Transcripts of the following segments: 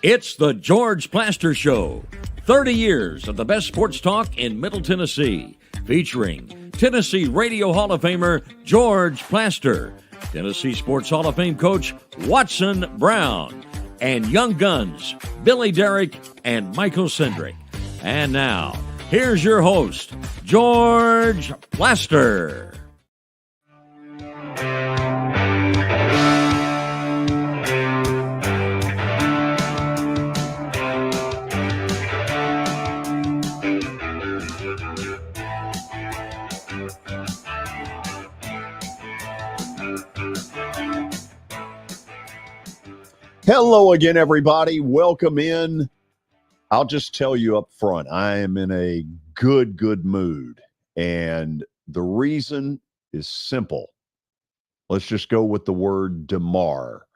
It's the George Plaster Show. 30 years of the best sports talk in Middle Tennessee, featuring Tennessee Radio Hall of Famer George Plaster, Tennessee Sports Hall of Fame coach Watson Brown, and young guns Billy Derrick and Michael Cindric. And now, here's your host, George Plaster. Hello again, everybody. Welcome in. I'll just tell you up front, I am in a good mood. And the reason is simple. Let's just go with the word DeMar.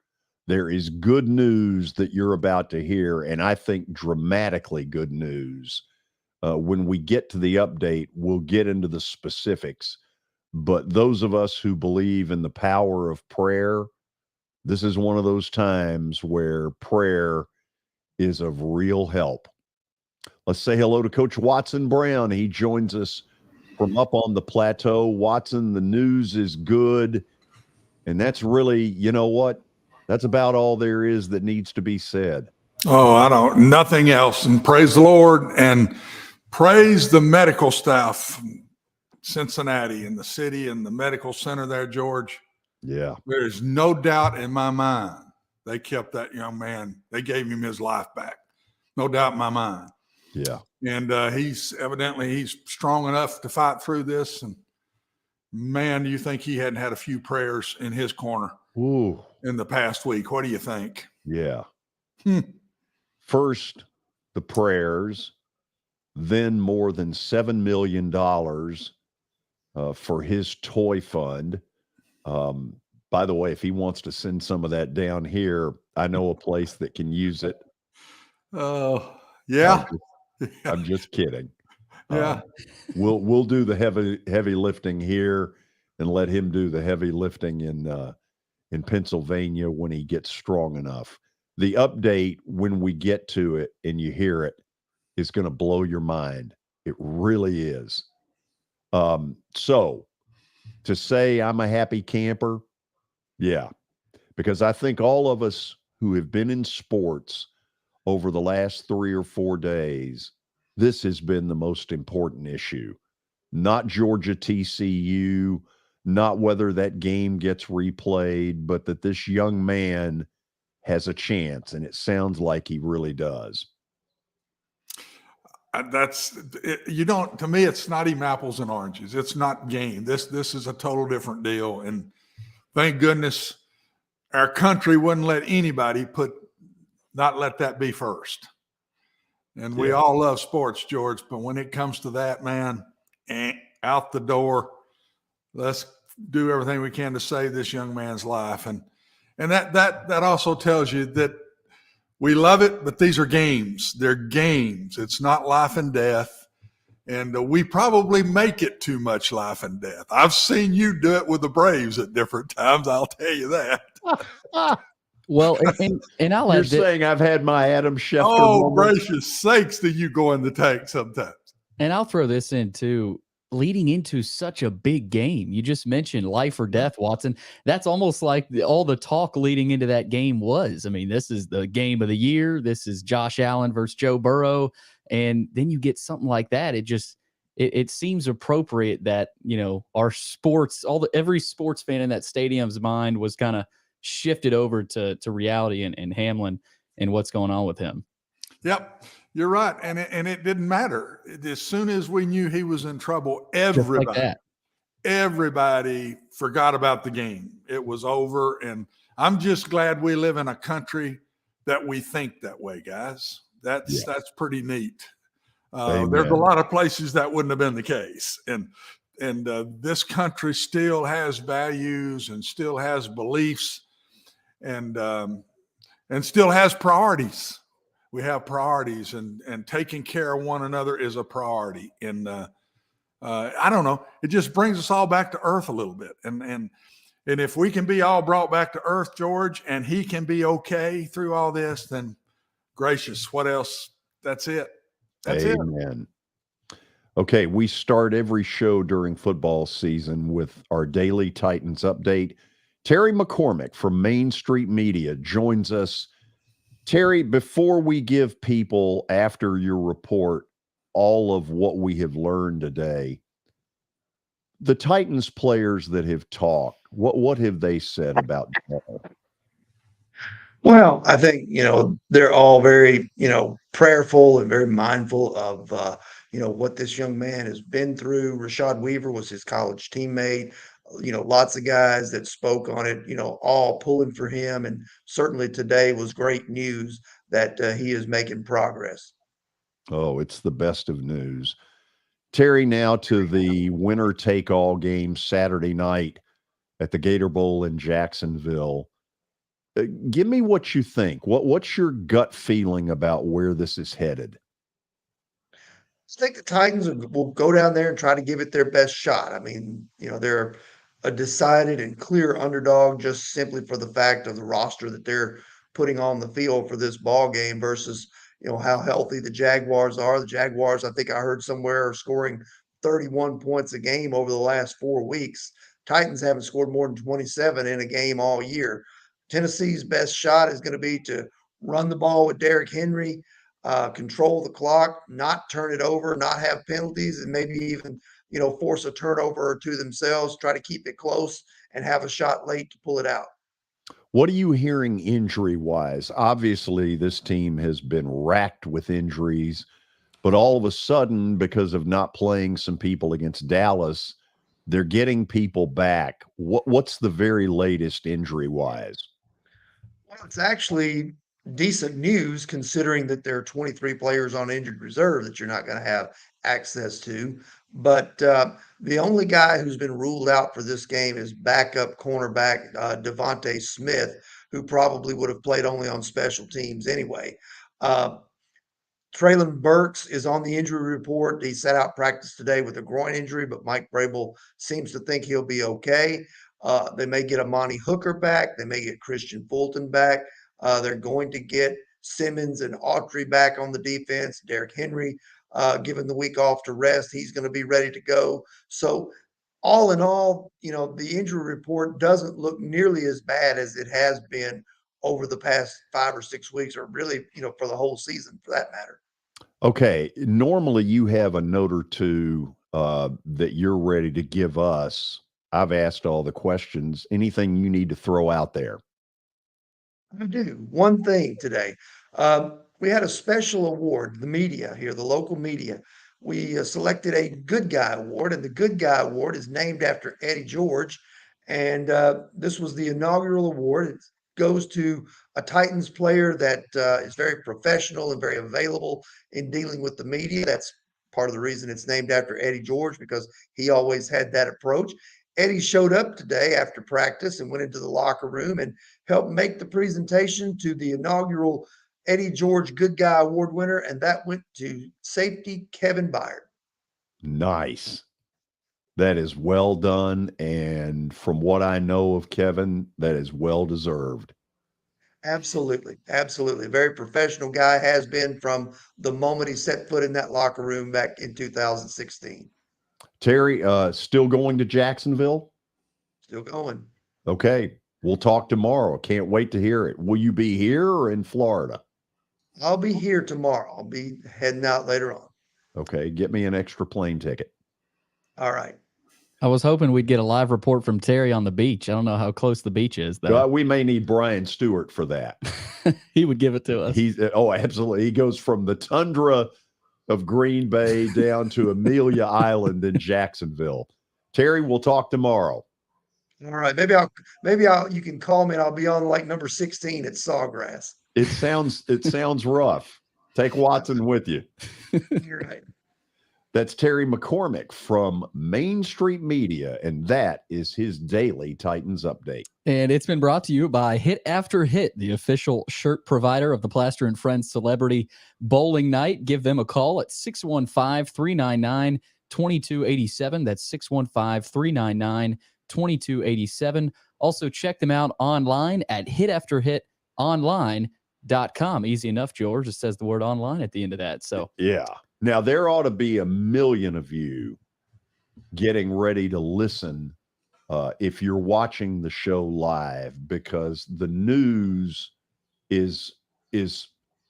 There is good news that you're about to hear, and I think dramatically good news. When we get to the update, we'll get into the specifics. But those of us who believe in the power of prayer, this is one of those times where prayer is of real help. Let's say hello to Coach Watson Brown. He joins us from up on the plateau. Watson, the news is good. And that's really, you know what? That's about all there is that needs to be said. Oh, nothing else. And praise the Lord and praise the medical staff, Cincinnati and the city and the medical center there, George. Yeah. There's no doubt in my mind they kept that young man. They gave him his life back. No doubt in my mind. Yeah. And he's strong enough to fight through this. And man, do you think he hadn't had a few prayers in his corner in the past week? What do you think? Yeah. First, the prayers, then more than $7 million for his toy fund. By the way, if he wants to send some of that down here, I know a place that can use it. Oh, yeah. I'm just kidding. Yeah. We'll do the heavy lifting here and let him do the heavy lifting in Pennsylvania when he gets strong enough. The update, when we get to it and you hear it, is going to blow your mind. It really is. So to say I'm a happy camper, yeah, because I think all of us who have been in sports over the last 3 or 4 days, this has been the most important issue. Not Georgia TCU, not whether that game gets replayed, but that this young man has a chance, and it sounds like he really does. To me, it's not even apples and oranges. It's not game. This is a total different deal. And thank goodness our country wouldn't let anybody not let that be first. And we all love sports, George, but when it comes to that, man, out the door. Let's do everything we can to save this young man's life. And that also tells you that we love it, but these are games. They're games. It's not life and death. And we probably make it too much life and death. I've seen you do it with the Braves at different times. I'll tell you that. Well, and I'll You're saying I've had my Adam Schefter. Oh, moments. gracious sakes, do you go in the tank sometimes? And I'll throw this in too. Leading into such a big game, you just mentioned life or death, Watson. That's almost like all the talk leading into that game was. I mean, this is the game of the year. This is Josh Allen versus Joe Burrow, and then you get something like that. It seems appropriate that our sports, every sports fan in that stadium's mind was kind of shifted over to reality and Hamlin and what's going on with him. Yep. You're right. And it didn't matter. As soon as we knew he was in trouble, everybody forgot about the game. It was over. And I'm just glad we live in a country that we think that way, guys. That's pretty neat. There's a lot of places that wouldn't have been the case. And this country still has values and still has beliefs and still has priorities. We have priorities, and taking care of one another is a priority. And I don't know, it just brings us all back to earth a little bit. And if we can be all brought back to earth, George, and he can be okay through all this, then gracious, what else? That's it. That's it. Amen. Okay, we start every show during football season with our daily Titans update. Terry McCormick from Main Street Media joins us. Terry, before we give people, after your report, all of what we have learned today, the Titans players that have talked, what have they said about Paul? Well, I think, they're all very, prayerful and very mindful of, what this young man has been through. Rashad Weaver was his college teammate. Lots of guys that spoke on it, all pulling for him. And certainly today was great news that he is making progress. Oh, it's the best of news. Terry, now to the winner-take-all game Saturday night at the Gator Bowl in Jacksonville. Give me what you think. What's your gut feeling about where this is headed? I think the Titans will go down there and try to give it their best shot. I mean, they're a decided and clear underdog just simply for the fact of the roster that they're putting on the field for this ball game versus, how healthy the Jaguars are. The Jaguars, I think I heard somewhere, are scoring 31 points a game over the last 4 weeks. Titans haven't scored more than 27 in a game all year. Tennessee's best shot is going to be to run the ball with Derrick Henry, control the clock, not turn it over, not have penalties, and maybe even, force a turnover or two themselves, try to keep it close and have a shot late to pull it out. What are you hearing injury-wise? Obviously, this team has been racked with injuries, but all of a sudden, because of not playing some people against Dallas, they're getting people back. What's the very latest injury-wise? Well, it's actually decent news considering that there are 23 players on injured reserve that you're not going to have access to. But the only guy who's been ruled out for this game is backup cornerback Devontae Smith, who probably would have played only on special teams anyway. Traylon Burks is on the injury report. He sat out practice today with a groin injury, but Mike Vrabel seems to think he'll be okay. They may get Amani Hooker back. They may get Christian Fulton back. They're going to get Simmons and Autry back on the defense. Derrick Henry, given the week off to rest, he's going to be ready to go. So all in all, the injury report doesn't look nearly as bad as it has been over the past 5 or 6 weeks, or really, for the whole season for that matter. Okay. Normally you have a note or two that you're ready to give us. I've asked all the questions. Anything you need to throw out there? I do. One thing today. We had a special award, the media here, the local media. We selected a Good Guy Award, and the Good Guy Award is named after Eddie George. And this was the inaugural award. It goes to a Titans player that is very professional and very available in dealing with the media. That's part of the reason it's named after Eddie George, because he always had that approach. Eddie showed up today after practice and went into the locker room and helped make the presentation to the inaugural Eddie George Good Guy Award winner, and that went to safety Kevin Byard. Nice. That is well done. And from what I know of Kevin, that is well deserved. Absolutely. Absolutely. A very professional guy, has been from the moment he set foot in that locker room back in 2016. Terry, still going to Jacksonville? Still going. Okay. We'll talk tomorrow. Can't wait to hear it. Will you be here or in Florida? I'll be here tomorrow. I'll be heading out later on. Okay. Get me an extra plane ticket. All right. I was hoping we'd get a live report from Terry on the beach. I don't know how close the beach is, though. We may need Brian Stewart for that. He would give it to us. Absolutely. He goes from the tundra of Green Bay down to Amelia Island in Jacksonville. Terry, we'll talk tomorrow. All right. You can call me and I'll be on like number 16 at Sawgrass. It sounds rough. Take Watson with you. You're right. That's Terry McCormick from Main Street Media, and that is his daily Titans update. And it's been brought to you by Hit After Hit, the official shirt provider of the Plaster and Friends Celebrity Bowling Night. Give them a call at 615-399-2287. That's 615-399-2287. Also check them out online at hitafterhitonline.com. CFB.com. Easy enough, George. It says the word online at the end of that. So yeah. Now there ought to be 1 million of you getting ready to listen if you're watching the show live, because the news is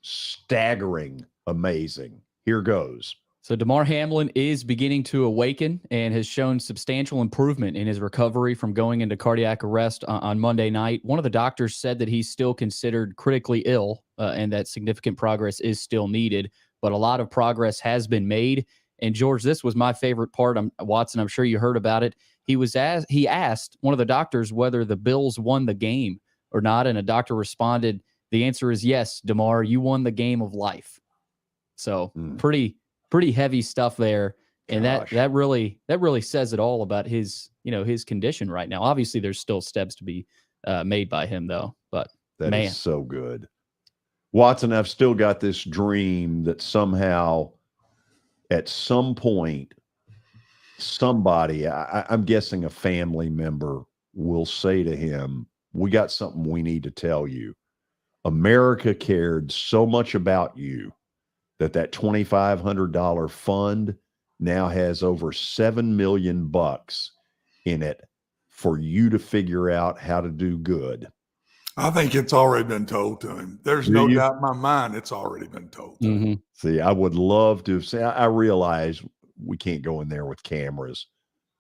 staggering amazing. Here goes. So Damar Hamlin is beginning to awaken and has shown substantial improvement in his recovery from going into cardiac arrest on Monday night. One of the doctors said that he's still considered critically ill and that significant progress is still needed, but a lot of progress has been made. And George, this was my favorite part. Watson, I'm sure you heard about it. He asked one of the doctors whether the Bills won the game or not, and a doctor responded, "The answer is yes, Damar, you won the game of life." So pretty heavy stuff there. And that really says it all about his condition right now. Obviously there's still steps to be made by him though, but that is so good. Watson, I've still got this dream that somehow at some point, somebody, I'm guessing a family member, will say to him, "We got something we need to tell you. America cared so much about you that $2,500 fund now has over $7 million in it for you to figure out how to do good." I think it's already been told to him. There's no doubt in my mind it's already been told to him. See, I would love to say, I realize we can't go in there with cameras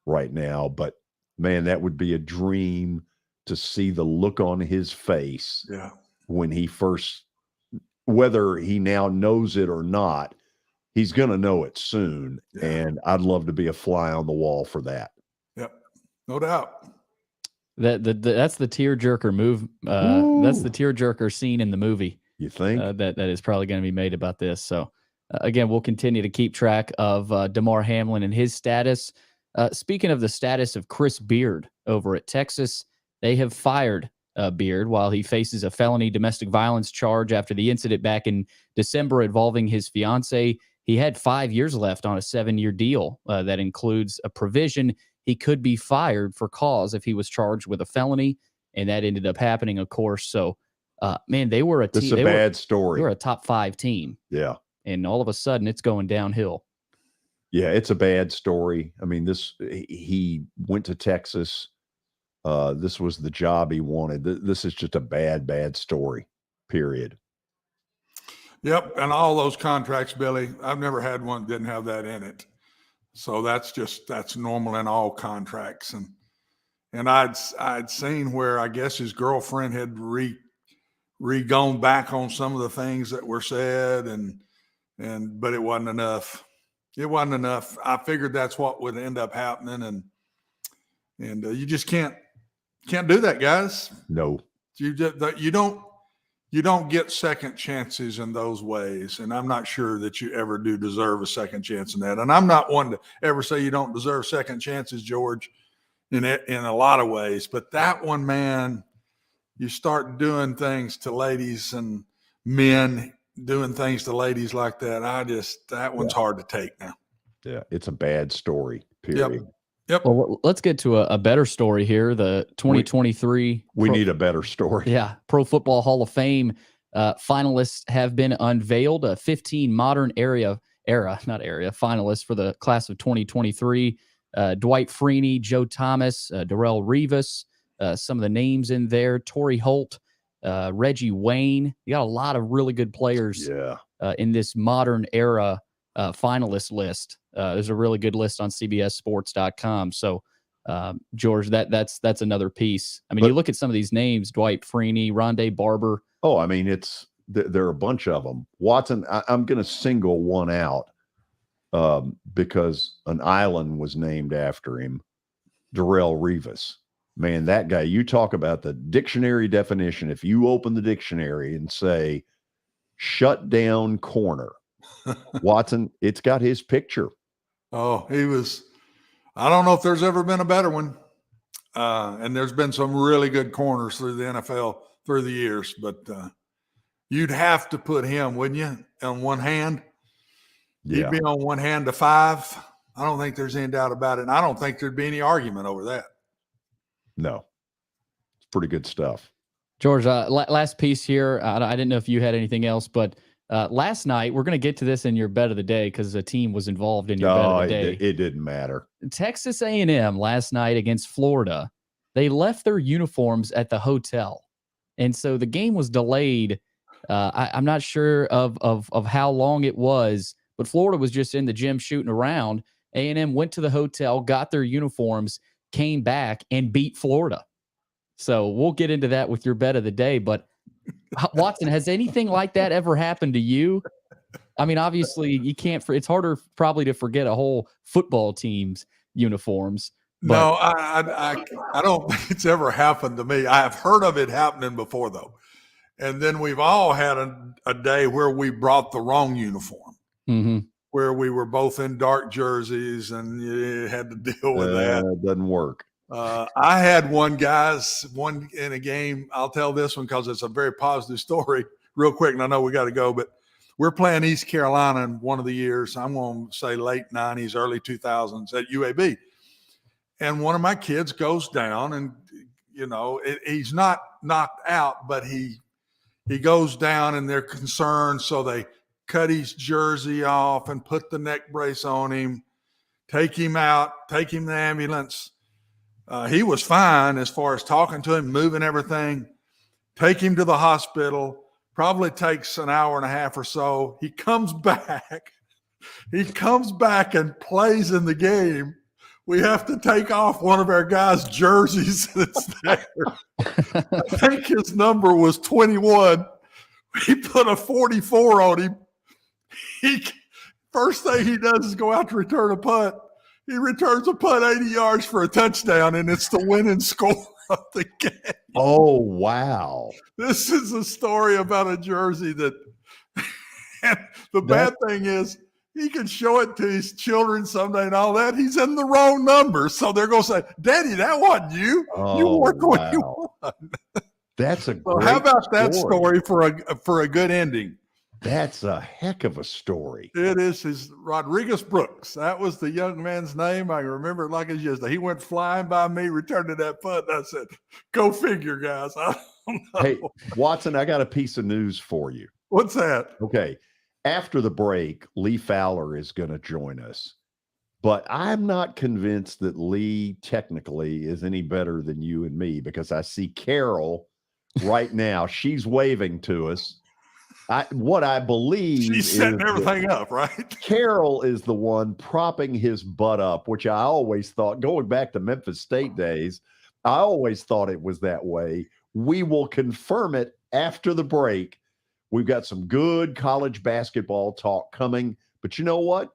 right now, but man, that would be a dream to see the look on his face when he first, whether he now knows it or not, he's going to know it soon. Yeah. And I'd love to be a fly on the wall for that. Yep. No doubt. That's the tearjerker move. That's the tearjerker scene in the movie. You think? That is probably going to be made about this. So again, we'll continue to keep track of Damar Hamlin and his status. Speaking of the status of Chris Beard over at Texas, they have fired Beard while he faces a felony domestic violence charge after the incident back in December involving his fiance. He had 5 years left on a 7-year deal that includes a provision he could be fired for cause if he was charged with a felony, and that ended up happening, of course. So, man, they were a team. This is a bad story. They were a top 5 team. Yeah. And all of a sudden, it's going downhill. Yeah, it's a bad story. I mean, he went to Texas. This was the job he wanted. This is just a bad story, period. Yep. And all those contracts, Billy, I've never had one that didn't have that in it. So that's normal in all contracts. And I'd seen where I guess his girlfriend had gone back on some of the things that were said but it wasn't enough. It wasn't enough. I figured that's what would end up happening. And you just can't do that, guys. No, you don't get second chances in those ways. And I'm not sure that you ever do deserve a second chance in that. And I'm not one to ever say you don't deserve second chances, George, in a lot of ways. But that one, man, you start doing things to ladies and men doing things to ladies like that. That one's hard to take now. Yeah. It's a bad story, period. Yep. Well, let's get to a better story here. The 2023. We need a better story. Yeah. Pro Football Hall of Fame finalists have been unveiled. 15 modern era finalists for the class of 2023. Dwight Freeney, Joe Thomas, Darrell Rivas, some of the names in there. Torrey Holt, Reggie Wayne. You got a lot of really good players in this modern era finalist list. There's a really good list on CBSSports.com. So, George, that's another piece. I mean, you look at some of these names: Dwight Freeney, Rondé Barber. Oh, I mean, there are a bunch of them. Watson, I'm going to single one out because an island was named after him. Darrell Rivas. Man, that guy, you talk about the dictionary definition. If you open the dictionary and say shut down corner, Watson, it's got his picture. Oh, I don't know if there's ever been a better one. And there's been some really good corners through the NFL through the years, but you'd have to put him, wouldn't you, on one hand? Yeah. He'd be on one hand to 5. I don't think there's any doubt about it. And I don't think there'd be any argument over that. No, it's pretty good stuff. George, last piece here. I didn't know if you had anything else, but last night, we're going to get to this in your bet of the day because a team was involved in your bet of the day. It didn't matter. Texas A&M last night against Florida, they left their uniforms at the hotel. And so the game was delayed. I'm not sure of how long it was, but Florida was just in the gym shooting around. A&M went to the hotel, got their uniforms, came back, and beat Florida. So we'll get into that with your bet of the day. But Watson, has anything like that ever happened to you? I mean, obviously you can't. It's harder probably to forget a whole football team's uniforms. But No, I don't think it's ever happened to me. I have heard of it happening before, though. And then we've all had a day where we brought the wrong uniform, where we were both in dark jerseys, and you had to deal with that. It doesn't work. I had one in a game. I'll tell this one because it's a very positive story real quick. And I know we got to go, but we're playing East Carolina in one of the years. I'm going to say late 90s, early 2000s at UAB. And one of my kids goes down and, he's not knocked out, but he goes down and they're concerned. So they cut his jersey off and put the neck brace on him, take him out, take him to the ambulance. He was fine as far as talking to him, moving everything, take him to the hospital, probably takes an hour and a half or so. He comes back and plays in the game. We have to take off one of our guys' jerseys that's there. I think his number was 21. He put a 44 on him. First thing he does is go out to return a punt. He returns a punt 80 yards for a touchdown, and it's the winning score of the game. Oh, wow. This is a story about a jersey that – the bad thing is he can show it to his children someday and all that. He's in the wrong number, so they're going to say, Daddy, that wasn't you. You wore 21. That's a great how about that story for a good ending? That's a heck of a story. It is. His Rodriguez Brooks. That was the young man's name. I remember it like it's yesterday. He went flying by me, returning that punt. And I said, go figure, guys. I don't know. Hey, Watson, I got a piece of news for you. What's that? Okay. After the break, Lee Fowler is going to join us. But I'm not convinced that Lee technically is any better than you and me because I see Carol right now. She's waving to us. What I believe she's setting everything up, right? Carroll is the one propping his butt up, which I always thought, going back to Memphis State days, I always thought it was that way. We will confirm it after the break. We've got some good college basketball talk coming, but you know what?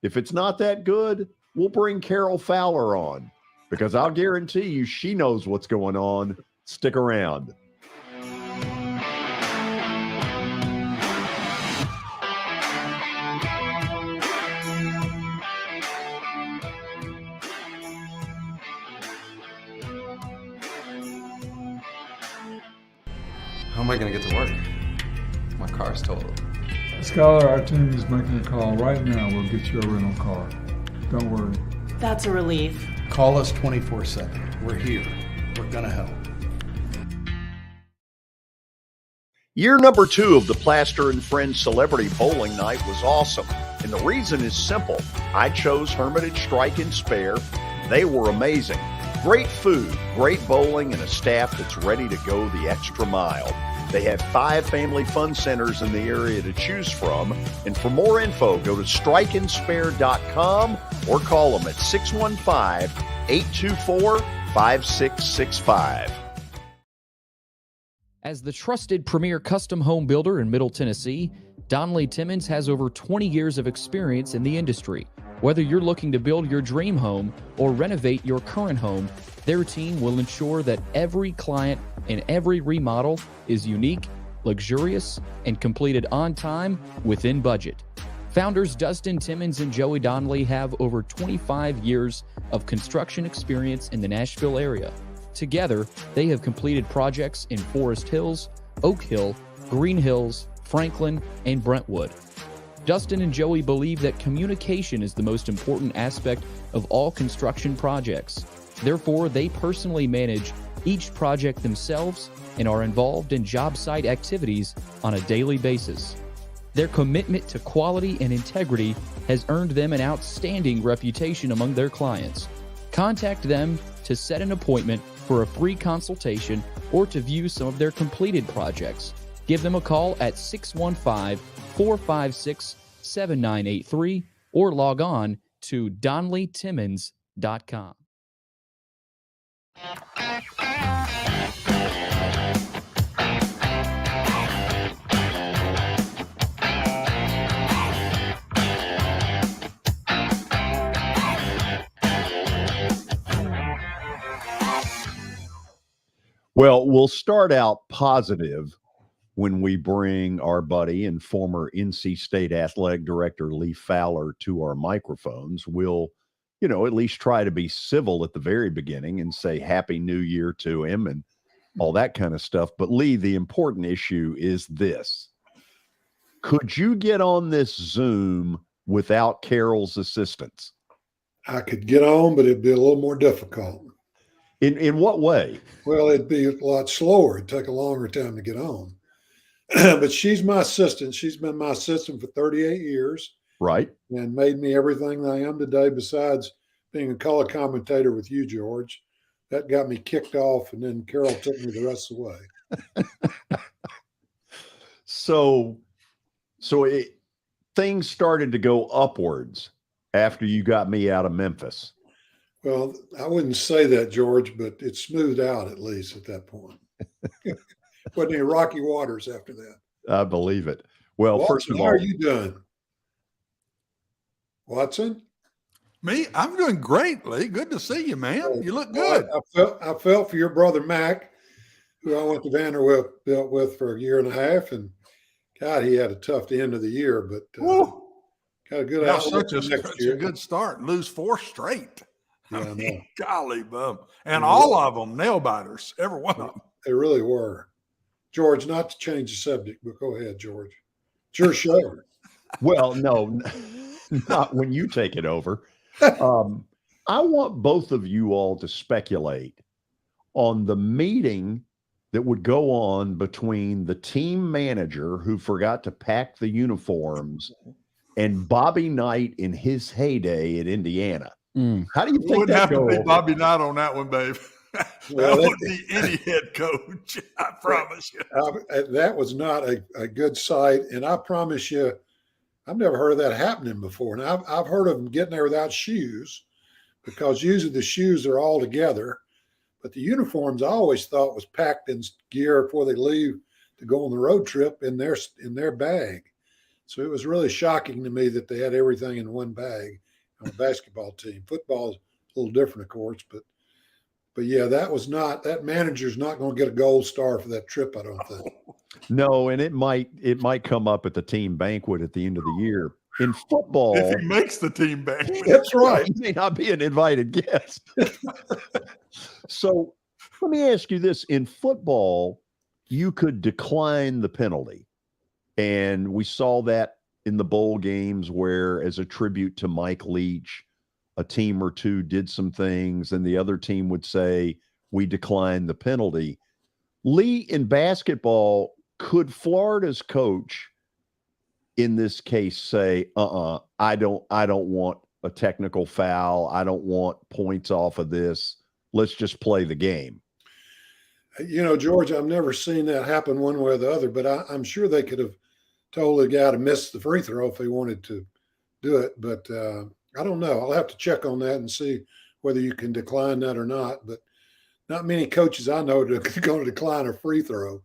If it's not that good, we'll bring Carol Fowler on because I'll guarantee you she knows what's going on. Stick around. How am I going to get to work? My car's totaled. Skylar, our team is making a call right now. We'll get you a rental car. Don't worry. That's a relief. Call us 24/7. We're here. We're going to help. Year number 2 of the Plaster and Friends Celebrity Bowling Night was awesome. And the reason is simple. I chose Hermitage Strike and Spare. They were amazing. Great food, great bowling, and a staff that's ready to go the extra mile. They have 5 family fun centers in the area to choose from. And for more info, go to strikeandspare.com or call them at 615-824-5665. As the trusted premier custom home builder in Middle Tennessee, Donnelly Timmons has over 20 years of experience in the industry. Whether you're looking to build your dream home or renovate your current home, their team will ensure that every client and every remodel is unique, luxurious, and completed on time within budget. Founders Dustin Timmons and Joey Donnelly have over 25 years of construction experience in the Nashville area. Together, they have completed projects in Forest Hills, Oak Hill, Green Hills, Franklin, and Brentwood. Dustin and Joey believe that communication is the most important aspect of all construction projects. Therefore, they personally manage each project themselves and are involved in job site activities on a daily basis. Their commitment to quality and integrity has earned them an outstanding reputation among their clients. Contact them to set an appointment for a free consultation or to view some of their completed projects. Give them a call at 615-456-7983 or log on to DonleyTimmons.com. Well, we'll start out positive when we bring our buddy and former NC State athletic director Lee Fowler to our microphones. We'll, at least try to be civil at the very beginning and say Happy New Year to him and all that kind of stuff. But Lee, the important issue is this. Could you get on this Zoom without Carol's assistance? I could get on, but it'd be a little more difficult. In what way? Well, it'd be a lot slower. It'd take a longer time to get on. But she's my assistant. She's been my assistant for 38 years. Right. And made me everything I am today, besides being a color commentator with you, George. That got me kicked off, and then Carol took me the rest of the way. So things started to go upwards after you got me out of Memphis. Well, I wouldn't say that, George, but it smoothed out at least at that point. Wasn't any rocky waters after that. I believe it. Well, Watson, first of all, how are you doing? Watson? Me? I'm doing great, Lee. Good to see you, man. You look good. I felt for your brother, Mac, who I went to Vanderbilt with for a year and a half. And, God, he had a tough end of the year, but got a good outlook next year. A good start. Lose 4 straight. Yeah, I know. Golly, bum. And all of them, nail biters, every one of them. They really were. George, not to change the subject, but go ahead, George. It's your show. Well, no, not when you take it over. I want both of you all to speculate on the meeting that would go on between the team manager who forgot to pack the uniforms and Bobby Knight in his heyday at Indiana. How do you think wouldn't that have to be over? Bobby Knight on that one, babe? That wouldn't be any head coach. I promise you. That was not a good sight, and I promise you, I've never heard of that happening before. And I've heard of them getting there without shoes, because usually the shoes are all together, but the uniforms I always thought was packed in gear before they leave to go on the road trip in their bag. So it was really shocking to me that they had everything in one bag on a basketball team. Football is a little different, of course, but yeah, that manager's not going to get a gold star for that trip, I don't think. No, and it might come up at the team banquet at the end of the year. In football, if he makes the team banquet. That's right. He may not be an invited guest. So let me ask you this. In football, you could decline the penalty. And we saw that in the bowl games where, as a tribute to Mike Leach, a team or two did some things and the other team would say, we declined the penalty. Lee, in basketball, could Florida's coach in this case say, I don't want a technical foul. I don't want points off of this. Let's just play the game. George, I've never seen that happen one way or the other, but I'm sure they could have told the guy to miss the free throw if he wanted to do it. But I don't know. I'll have to check on that and see whether you can decline that or not. But not many coaches I know are going to decline a free throw,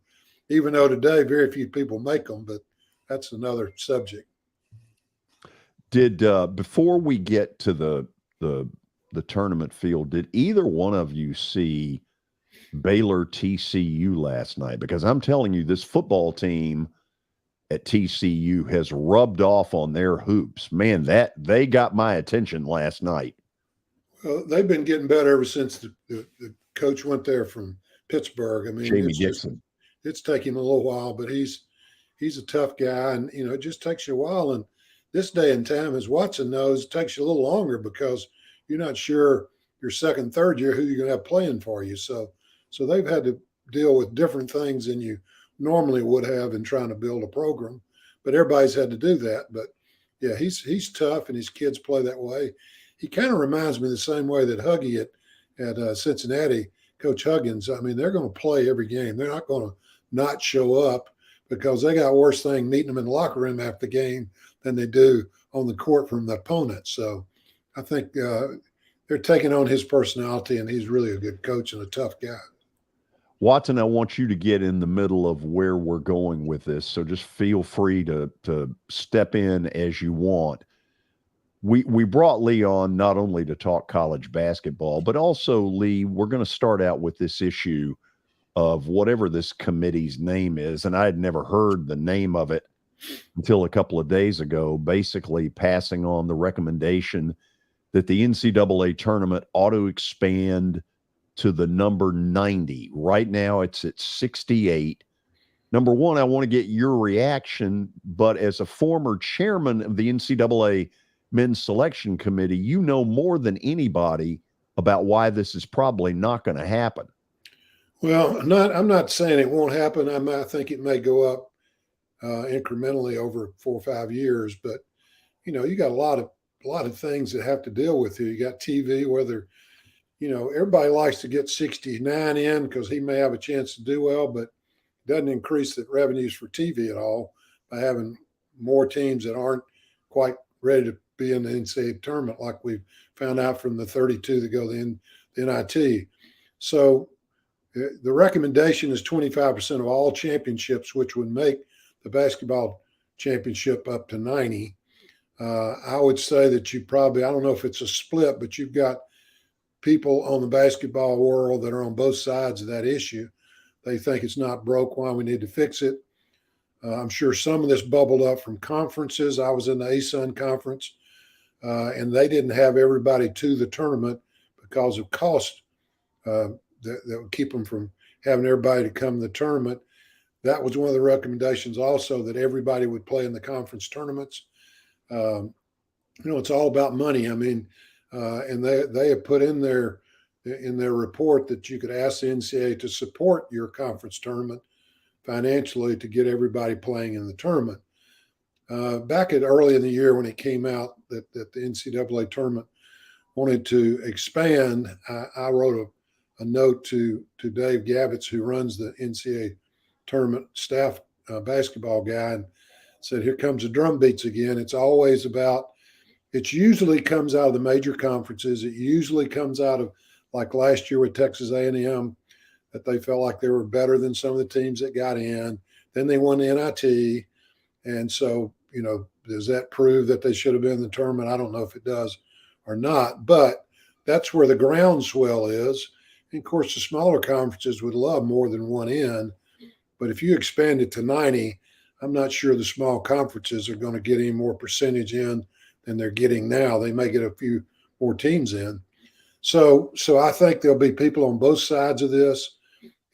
even though today very few people make them. But that's another subject. Did before we get to the tournament field, did either one of you see Baylor TCU last night? Because I'm telling you, this football team at TCU has rubbed off on their hoops. Man, that they got my attention last night. Well, they've been getting better ever since the coach went there from Pittsburgh. I mean, Jamie Dixon. It's taking a little while, but he's a tough guy, and it just takes you a while. And this day and time, as Watson knows, it takes you a little longer because you're not sure your second, third year who you're going to have playing for you. So So they've had to deal with different things than you normally would have in trying to build a program. But everybody's had to do that. But yeah, he's tough, and his kids play that way. He kind of reminds me the same way that Huggy at Cincinnati, Coach Huggins. I mean, they're going to play every game. They're not going to not show up because they got worse thing meeting them in the locker room after the game than they do on the court from the opponent. So I think they're taking on his personality, and he's really a good coach and a tough guy. Watson, I want you to get in the middle of where we're going with this, so just feel free to step in as you want. We brought Lee on not only to talk college basketball, but also, Lee, we're going to start out with this issue of whatever this committee's name is, and I had never heard the name of it until a couple of days ago, basically passing on the recommendation that the NCAA tournament ought to expand to the number 90. Right now it's at 68. Number one, I want to get your reaction, but as a former chairman of the NCAA men's selection committee, you know more than anybody about why this is probably not going to happen. Well, I'm not saying it won't happen. I think it may go up incrementally over 4 or 5 years, but you got a lot of things that have to deal with here. You got TV, whether everybody likes to get 69 in because he may have a chance to do well, but it doesn't increase the revenues for TV at all by having more teams that aren't quite ready to be in the NCAA tournament, like we found out from the 32 that go in the NIT. So the recommendation is 25% of all championships, which would make the basketball championship up to 90. I would say that you probably, I don't know if it's a split, but you've got people on the basketball world that are on both sides of that issue. They think it's not broke, why we need to fix it. I'm sure some of this bubbled up from conferences. I was in the ASUN conference, and they didn't have everybody to the tournament because of cost that would keep them from having everybody to come to the tournament. That was one of the recommendations also, that everybody would play in the conference tournaments. It's all about money. I mean, and they have put in their report that you could ask the NCAA to support your conference tournament financially to get everybody playing in the tournament. Back early in the year when it came out that the NCAA tournament wanted to expand, I wrote a note to Dave Gavitz, who runs the NCAA tournament staff basketball guy, and said, here comes the drum beats again. It's always about, it usually comes out of the major conferences. It usually comes out of, like last year with Texas A&M, that they felt like they were better than some of the teams that got in. Then they won the NIT. And so, does that prove that they should have been in the tournament? I don't know if it does or not, but that's where the groundswell is. And of course, the smaller conferences would love more than one in. But if you expand it to 90, I'm not sure the small conferences are going to get any more percentage in than they're getting now. They may get a few more teams in. So I think there'll be people on both sides of this.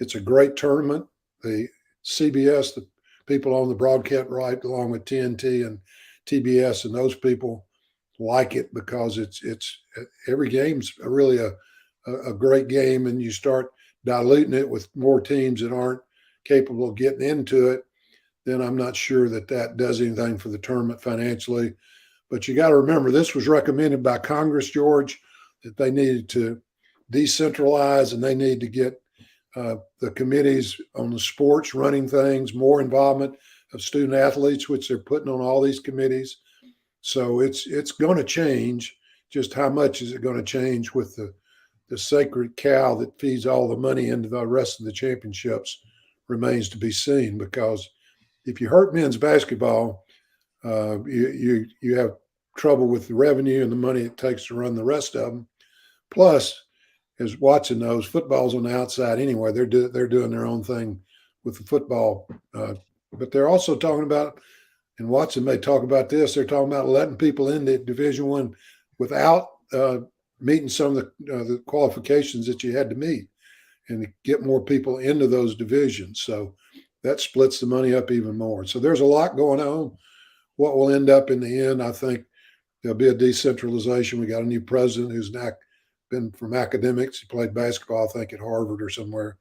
It's a great tournament. The CBS, the people on the broadcast right, along with TNT and TBS, and those people like it because it's every game's really a great game, and you start diluting it with more teams that aren't capable of getting into it, then I'm not sure that does anything for the tournament financially. But you got to remember, this was recommended by Congress, George, that they needed to decentralize, and they need to get the committees on the sports running things, more involvement of student athletes, which they're putting on all these committees. So it's going to change. Just how much is it going to change with the sacred cow that feeds all the money into the rest of the championships remains to be seen, because if you hurt men's basketball, you have trouble with the revenue and the money it takes to run the rest of them. Plus, as Watson knows, football's on the outside anyway. They're doing their own thing with the football, but they're also talking about, and Watson may talk about this, they're talking about letting people into Division I without meeting some of the qualifications that you had to meet, and get more people into those divisions. So that splits the money up even more. So there's a lot going on. What will end up in the end, I think there'll be a decentralization. We got a new president who's not been from academics. He played basketball, I think, at Harvard or somewhere.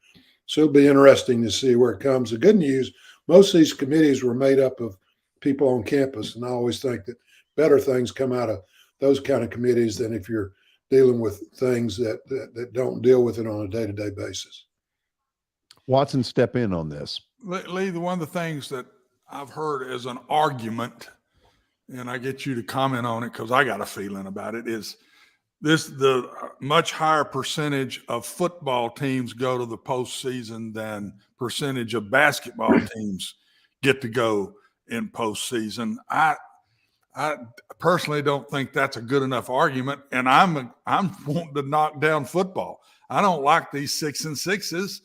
So it'll be interesting to see where it comes. The good news, most of these committees were made up of people on campus, and I always think that better things come out of those kind of committees than if you're dealing with things that don't deal with it on a day-to-day basis. Watson, step in on this. Lee, one of the things that I've heard as an argument, and I get you to comment on it because I got a feeling about it, is the much higher percentage of football teams go to the postseason than percentage of basketball teams get to go in postseason. I personally don't think that's a good enough argument, and I'm wanting to knock down football. I don't like these 6 and 6s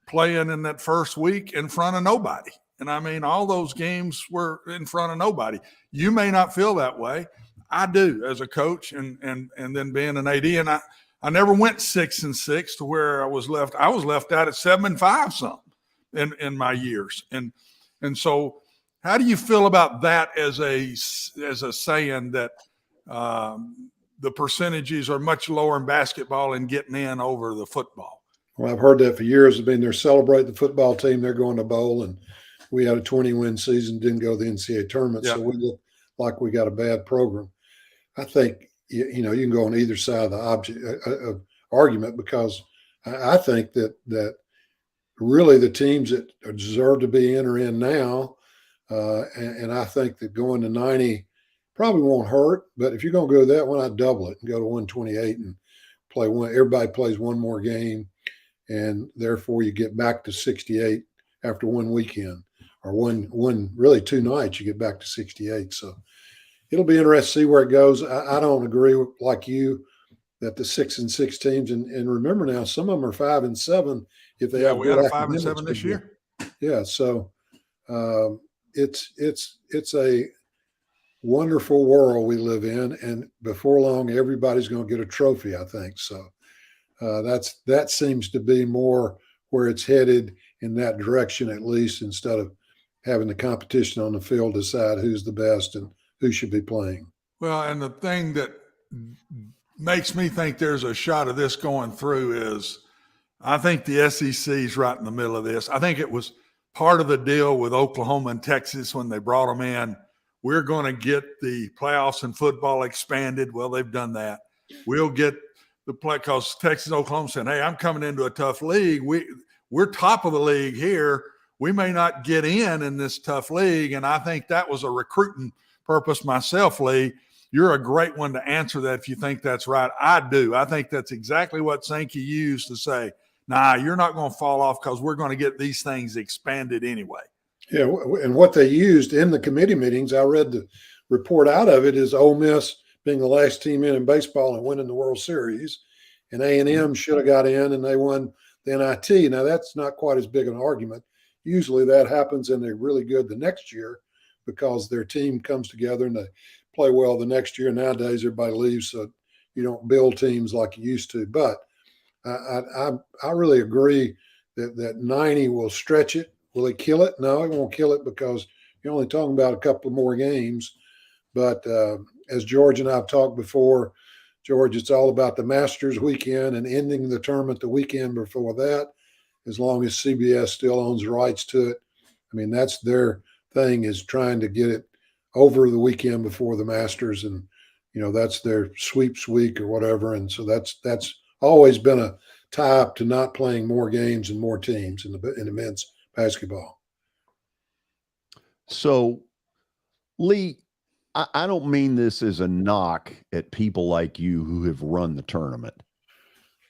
playing in that first week in front of nobody. And I mean, all those games were in front of nobody. You may not feel that way. I do as a coach and then being an AD. And I never went 6 and 6 to where I was left out at 7 and 5 something in my years. And so how do you feel about that as a saying that the percentages are much lower in basketball and getting in over the football? Well, I've heard that for years. I mean, they're celebrating the football team. They're going to bowl, and we had a 20-win season, didn't go to the NCAA tournament. Yeah. So we look like we got a bad program. I think, you can go on either side of the argument, because I think that really the teams that deserve to be in are in now. And I think that going to 90 probably won't hurt. But if you're going to go that one, I'd double it and go to 128 and play one. Everybody plays one more game. And therefore you get back to 68 after one weekend, or one really 2 nights, you get back to 68. So it'll be interesting to see where it goes. I don't agree with, like you, that the 6 and 6 teams, and remember now, some of them are 5 and 7 if they have. We had a 5 and 7 this year. Yeah. So it's a wonderful world we live in, and before long, everybody's going to get a trophy, I think. So that seems to be more where it's headed, in that direction, at least, instead of having the competition on the field decide who's the best and who should be playing. Well, and the thing that makes me think there's a shot of this going through is I think the SEC is right in the middle of this. I think it was part of the deal with Oklahoma and Texas when they brought them in. We're going to get the playoffs in football expanded. Well, they've done that. We'll get the play, because Texas and Oklahoma said, hey, I'm coming into a tough league. We're top of the league here. We may not get in this tough league. And I think that was a recruiting purpose myself, Lee. You're a great one to answer that if you think that's right. I do. I think that's exactly what Sankey used to say, nah, you're not going to fall off because we're going to get these things expanded anyway. Yeah, and what they used in the committee meetings, I read the report out of it, is Ole Miss being the last team in baseball and winning the World Series, and A&M should have got in and they won the NIT. Now, that's not quite as big an argument. Usually that happens and they're really good the next year because their team comes together and they play well the next year. Nowadays, everybody leaves, so you don't build teams like you used to. But I really agree that 90 will stretch it. Will it kill it? No, it won't kill it, because you're only talking about a couple more games. But as George and I have talked before, George, it's all about the Masters weekend and ending the tournament the weekend before that, as long as CBS still owns the rights to it. I mean, that's their thing, is trying to get it over the weekend before the Masters. And, that's their sweeps week or whatever. And so that's always been a tie up to not playing more games and more teams in men's basketball. So, Lee, I don't mean this as a knock at people like you who have run the tournament,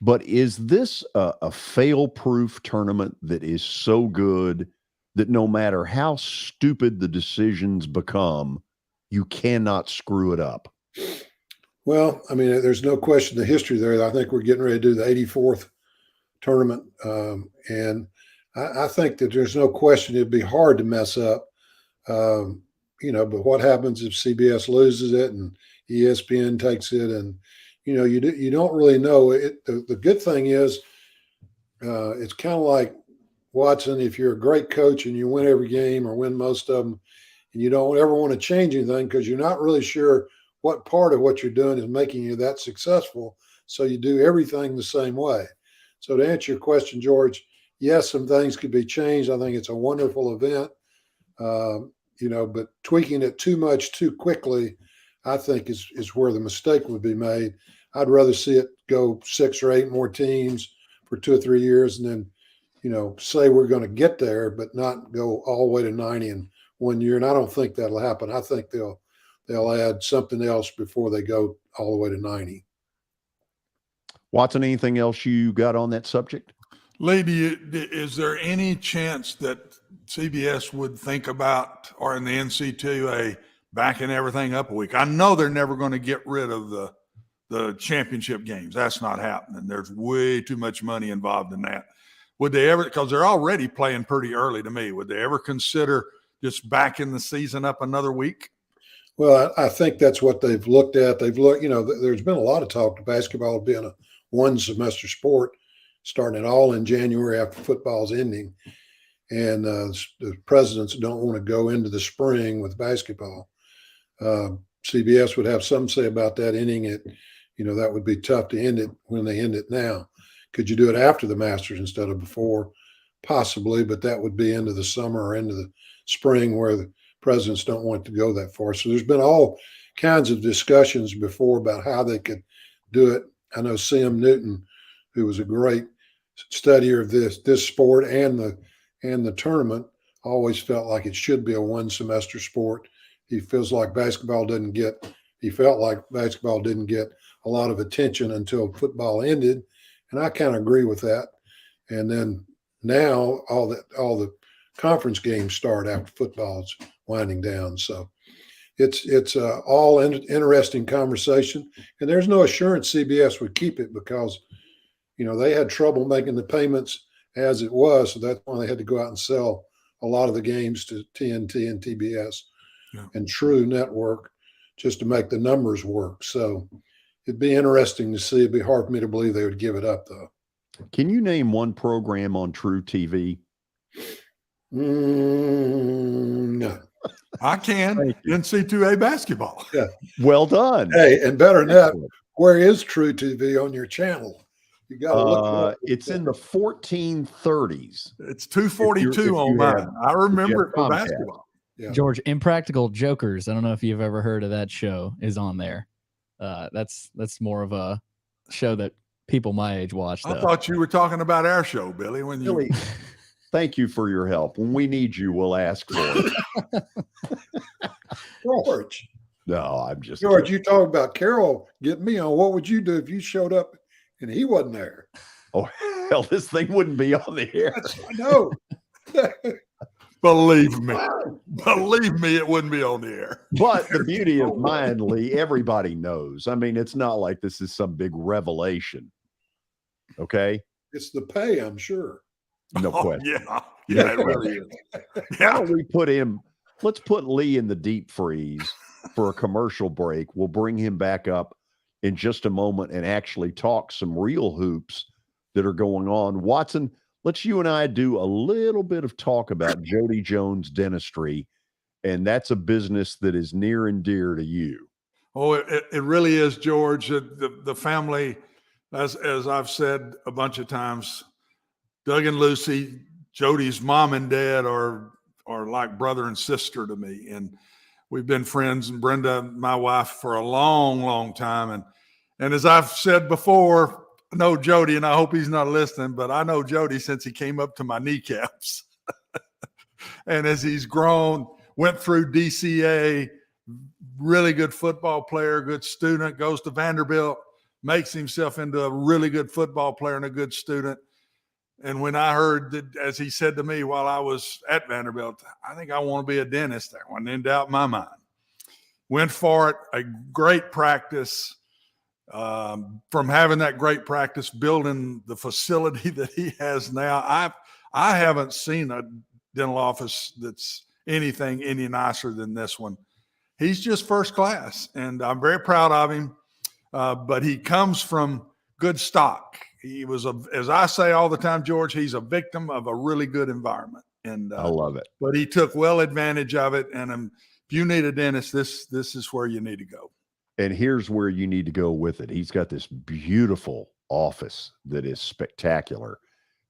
but is this a fail-proof tournament that is so good that no matter how stupid the decisions become, you cannot screw it up? Well, I mean, there's no question the history there. I think we're getting ready to do the 84th tournament. And I think that there's no question it'd be hard to mess up. But what happens if CBS loses it and ESPN takes it? And, you don't really know it. The good thing is it's kind of like, Watson, if you're a great coach and you win every game or win most of them, and you don't ever want to change anything because you're not really sure what part of what you're doing is making you that successful, So you do everything the same way. So to answer your question, George, yes, some things could be changed. I think it's a wonderful event, but tweaking it too much too quickly, I think is where the mistake would be made. I'd rather see it go 6 or 8 more teams for 2 or 3 years, and then, say we're going to get there, but not go all the way to 90 in 1 year. And I don't think that'll happen. I think they'll add something else before they go all the way to 90. Watson, anything else you got on that subject? Lee, is there any chance that CBS would think about, or in the NCAA, backing everything up a week? I know they're never going to get rid of the championship games. That's not happening. There's way too much money involved in that. Would they ever, because they're already playing pretty early to me, would they ever consider just backing the season up another week? Well, I think that's what they've looked at. They've looked, there's been a lot of talk to basketball being a 1-semester sport, starting it all in January after football's ending. And the presidents don't want to go into the spring with basketball. CBS would have something to say about that, ending it. That would be tough to end it when they end it now. Could you do it after the Masters instead of before? Possibly, but that would be into the summer or into the spring where the presidents don't want to go that far. So there's been all kinds of discussions before about how they could do it. I know Sam Newton, who was a great studier of this sport and the tournament, always felt like it should be a 1-semester sport. He felt like basketball didn't get a lot of attention until football ended. And I kind of agree with that. And then now all the conference games start after football's winding down. So it's all interesting conversation. And there's no assurance CBS would keep it because, they had trouble making the payments as it was. So that's why they had to go out and sell a lot of the games to TNT and TBS and True Network just to make the numbers work. So it'd be interesting to see. It'd be hard for me to believe they would give it up, though. Can you name one program on True TV? No. I can. NC2A basketball. Yeah. Well done. Hey, and better than that, where is True TV on your channel? You got to look. It's in the 1430s. It's 242 on mine. I remember it for basketball. Yeah. George, Impractical Jokers. I don't know if you've ever heard of that show. Is on there. That's more of a show that people my age watch. I thought you were talking about our show, Billy. Billy, thank you for your help. When we need you, we'll ask for it. George. No, I'm just George, kidding. you talk about Carol getting me on. What would you do if you showed up and he wasn't there? Oh, hell, this thing wouldn't be on the air. I know. Believe me, it wouldn't be on the air. But the beauty of mine, Lee, everybody knows. I mean, it's not like this is some big revelation. Okay? It's the pay, I'm sure. No question. Yeah, it really is. Why don't we let's put Lee in the deep freeze for a commercial break. We'll bring him back up in just a moment and actually talk some real hoops that are going on. Watson, let's you and I do a little bit of talk about Jody Jones Dentistry, and that's a business that is near and dear to you. Oh, it really is, George. The family, as I've said a bunch of times, Doug and Lucy, Jody's mom and dad are like brother and sister to me, and we've been friends. And Brenda, my wife, for a long, long time, and as I've said before, I know Jody, and I hope he's not listening, but I know Jody since he came up to my kneecaps. And as he's grown, went through DCA, really good football player, good student, goes to Vanderbilt, makes himself into a really good football player and a good student. And when I heard that, as he said to me while I was at Vanderbilt, I think I want to be a dentist. That wasn't in doubt in my mind. Went for it, a great practice. From having that great practice, building the facility that he has now, I haven't seen a dental office that's anything any nicer than this one. He's just first class, and I'm very proud of him. But he comes from good stock. He was, as I say all the time, George, he's a victim of a really good environment. And I love it. But he took well advantage of it. And if you need a dentist, this is where you need to go. And here's where you need to go with it. He's got this beautiful office that is spectacular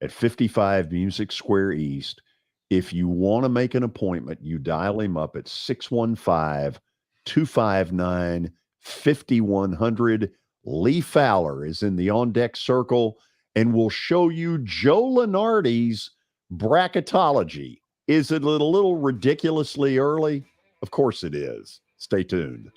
at 55 Music Square East. If you want to make an appointment, you dial him up at 615-259-5100. Lee Fowler is in the on-deck circle and will show you Joe Lunardi's bracketology. Is it a little ridiculously early? Of course it is. Stay tuned.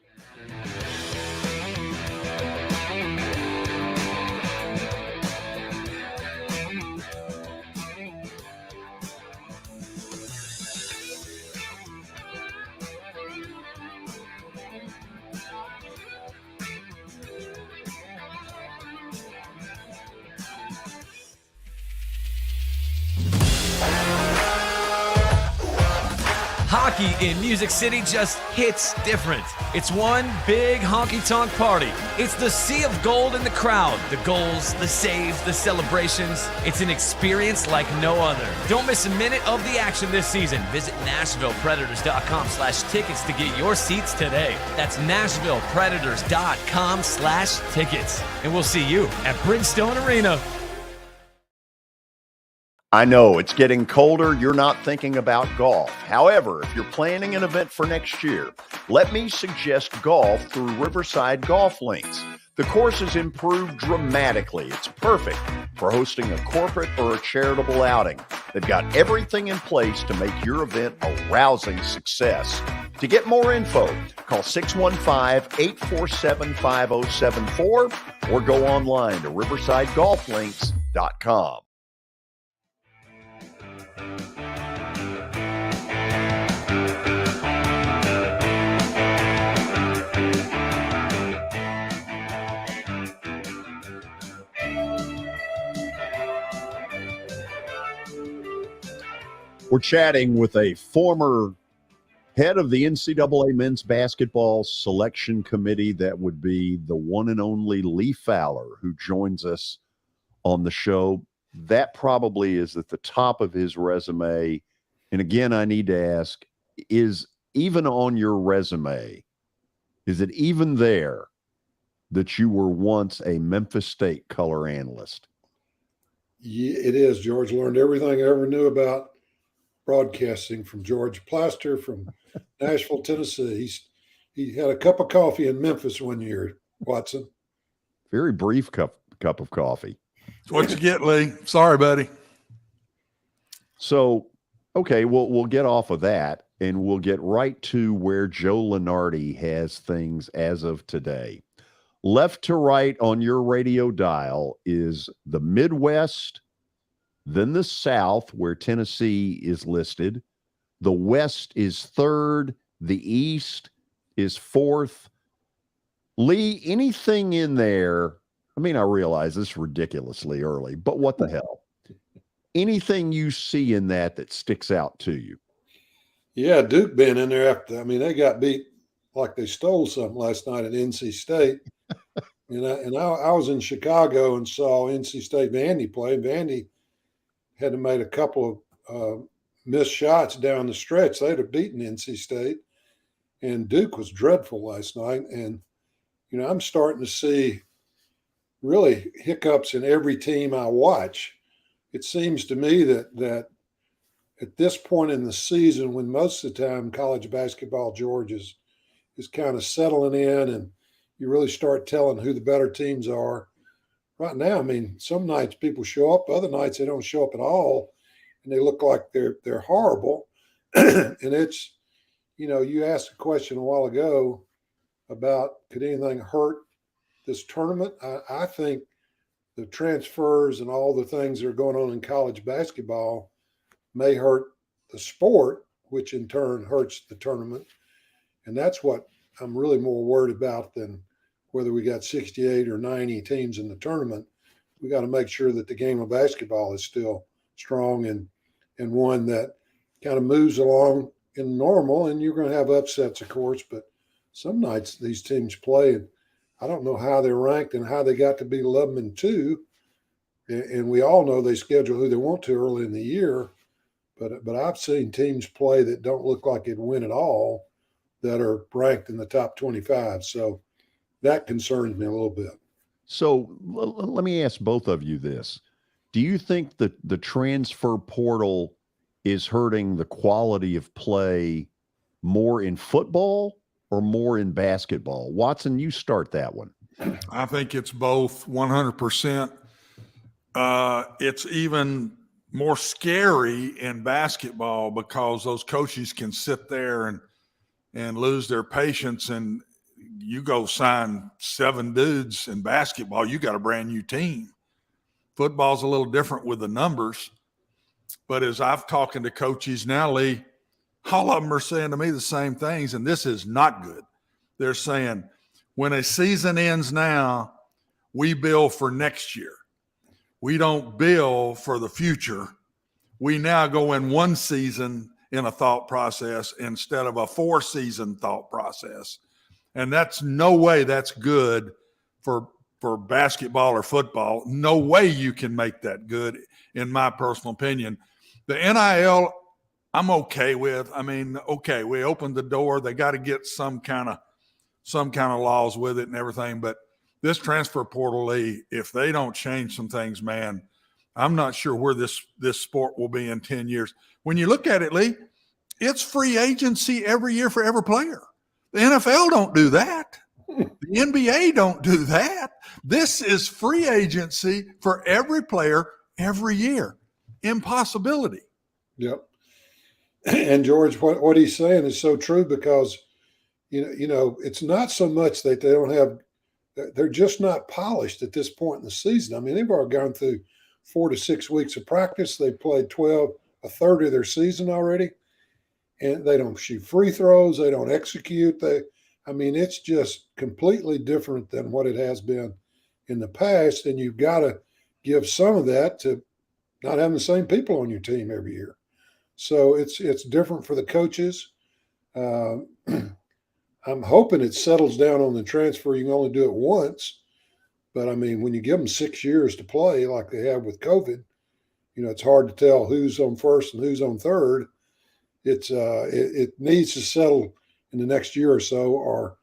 Hockey in Music City just hits different. It's one big honky-tonk party. It's the sea of gold in the crowd. The goals, the saves, the celebrations. It's an experience like no other. Don't miss a minute of the action this season. Visit NashvillePredators.com/tickets to get your seats today. That's NashvillePredators.com/tickets. And we'll see you at Bridgestone Arena. I know it's getting colder. You're not thinking about golf. However, if you're planning an event for next year, let me suggest golf through Riverside Golf Links. The course has improved dramatically. It's perfect for hosting a corporate or a charitable outing. They've got everything in place to make your event a rousing success. To get more info, call 615-847-5074 or go online to riversidegolflinks.com. We're chatting with a former head of the NCAA men's basketball selection committee. That would be the one and only Lee Fowler, who joins us on the show. That probably is at the top of his resume. And again, I need to ask, is even on your resume, is it even there that you were once a Memphis State color analyst? Yeah, it is, George. Learned everything I ever knew about broadcasting from George Plaster from Nashville, Tennessee. He had a cup of coffee in Memphis one year, Watson. Very brief cup of coffee. That's what you get, Lee. Sorry, buddy. So, okay, we'll get off of that and we'll get right to where Joe Lunardi has things as of today. Left to right on your radio dial is the Midwest, then the South, where Tennessee is listed. The West is third. The East is fourth. Lee, anything in there? I mean, I realize this is ridiculously early, but what the hell? Anything you see in that sticks out to you? Yeah, Duke been in there after. I mean, they got beat like they stole something last night at NC State. I was in Chicago and saw NC State Vandy play. Vandy had made a couple of missed shots down the stretch. They'd have beaten NC State. And Duke was dreadful last night. And, I'm starting to see really hiccups in every team I watch. It seems to me that at this point in the season, when most of the time college basketball, George, is kind of settling in and you really start telling who the better teams are. Right now, I mean, some nights people show up, other nights they don't show up at all, and they look like they're horrible. And it's, you asked a question a while ago about could anything hurt this tournament. I think the transfers and all the things that are going on in college basketball may hurt the sport, which in turn hurts the tournament. And that's what I'm really more worried about than whether we got 68 or 90 teams in the tournament. We got to make sure that the game of basketball is still strong and one that kind of moves along in normal. And you're going to have upsets, of course, but some nights these teams play, and I don't know how they're ranked and how they got to be 11-2. And we all know they schedule who they want to early in the year. But I've seen teams play that don't look like they'd win at all that are ranked in the top 25. So that concerns me a little bit. So let me ask both of you this. Do you think that the transfer portal is hurting the quality of play more in football or more in basketball? Watson, you start that one. I think it's both 100%. It's even more scary in basketball because those coaches can sit there and lose their patience, and you go sign 7 dudes in basketball, you got a brand new team. Football's a little different with the numbers, but as I've talking to coaches now, Lee, all of them are saying to me the same things, and this is not good. They're saying, when a season ends now, we bill for next year. We don't bill for the future. We now go in one season in a thought process instead of a 4-season thought process. And that's no way that's good for basketball or football. No way you can make that good, in my personal opinion. The NIL, I'm okay with. I mean, okay, we opened the door. They got to get some kind of laws with it and everything. But this transfer portal, Lee, if they don't change some things, man, I'm not sure where this sport will be in 10 years. When you look at it, Lee, it's free agency every year for every player. The NFL don't do that. The NBA don't do that. This is free agency for every player every year. Impossibility. Yep. And George, what he's saying is so true, because you know, it's not so much that they don't have, they're just not polished at this point in the season. I mean, they've already gone through 4 to 6 weeks of practice. They've played a third of their season already, and they don't shoot free throws. They don't execute. I mean, it's just completely different than what it has been in the past. And you've got to give some of that to not having the same people on your team every year. So it's different for the coaches. I'm hoping it settles down on the transfer. You can only do it once. But, I mean, when you give them 6 years to play like they have with COVID, you know, it's hard to tell who's on first and who's on third. It needs to settle in the next year or so, or,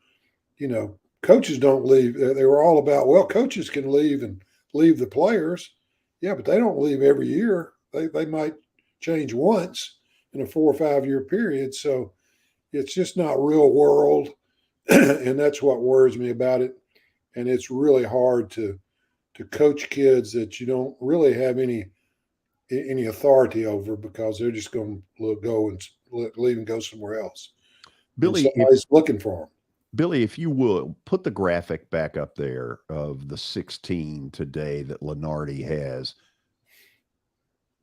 you know, coaches don't leave. They were all about, well, coaches can leave and leave the players. Yeah, but they don't leave every year. They might change once in a 4 or 5 year period. So it's just not real world. And that's what worries me about it. And it's really hard to coach kids that you don't really have any authority over, because they're just going to go and leave and go somewhere else. Billy, somebody's looking for them. Billy, if you will, put the graphic back up there of the 16 today that Lenardi has.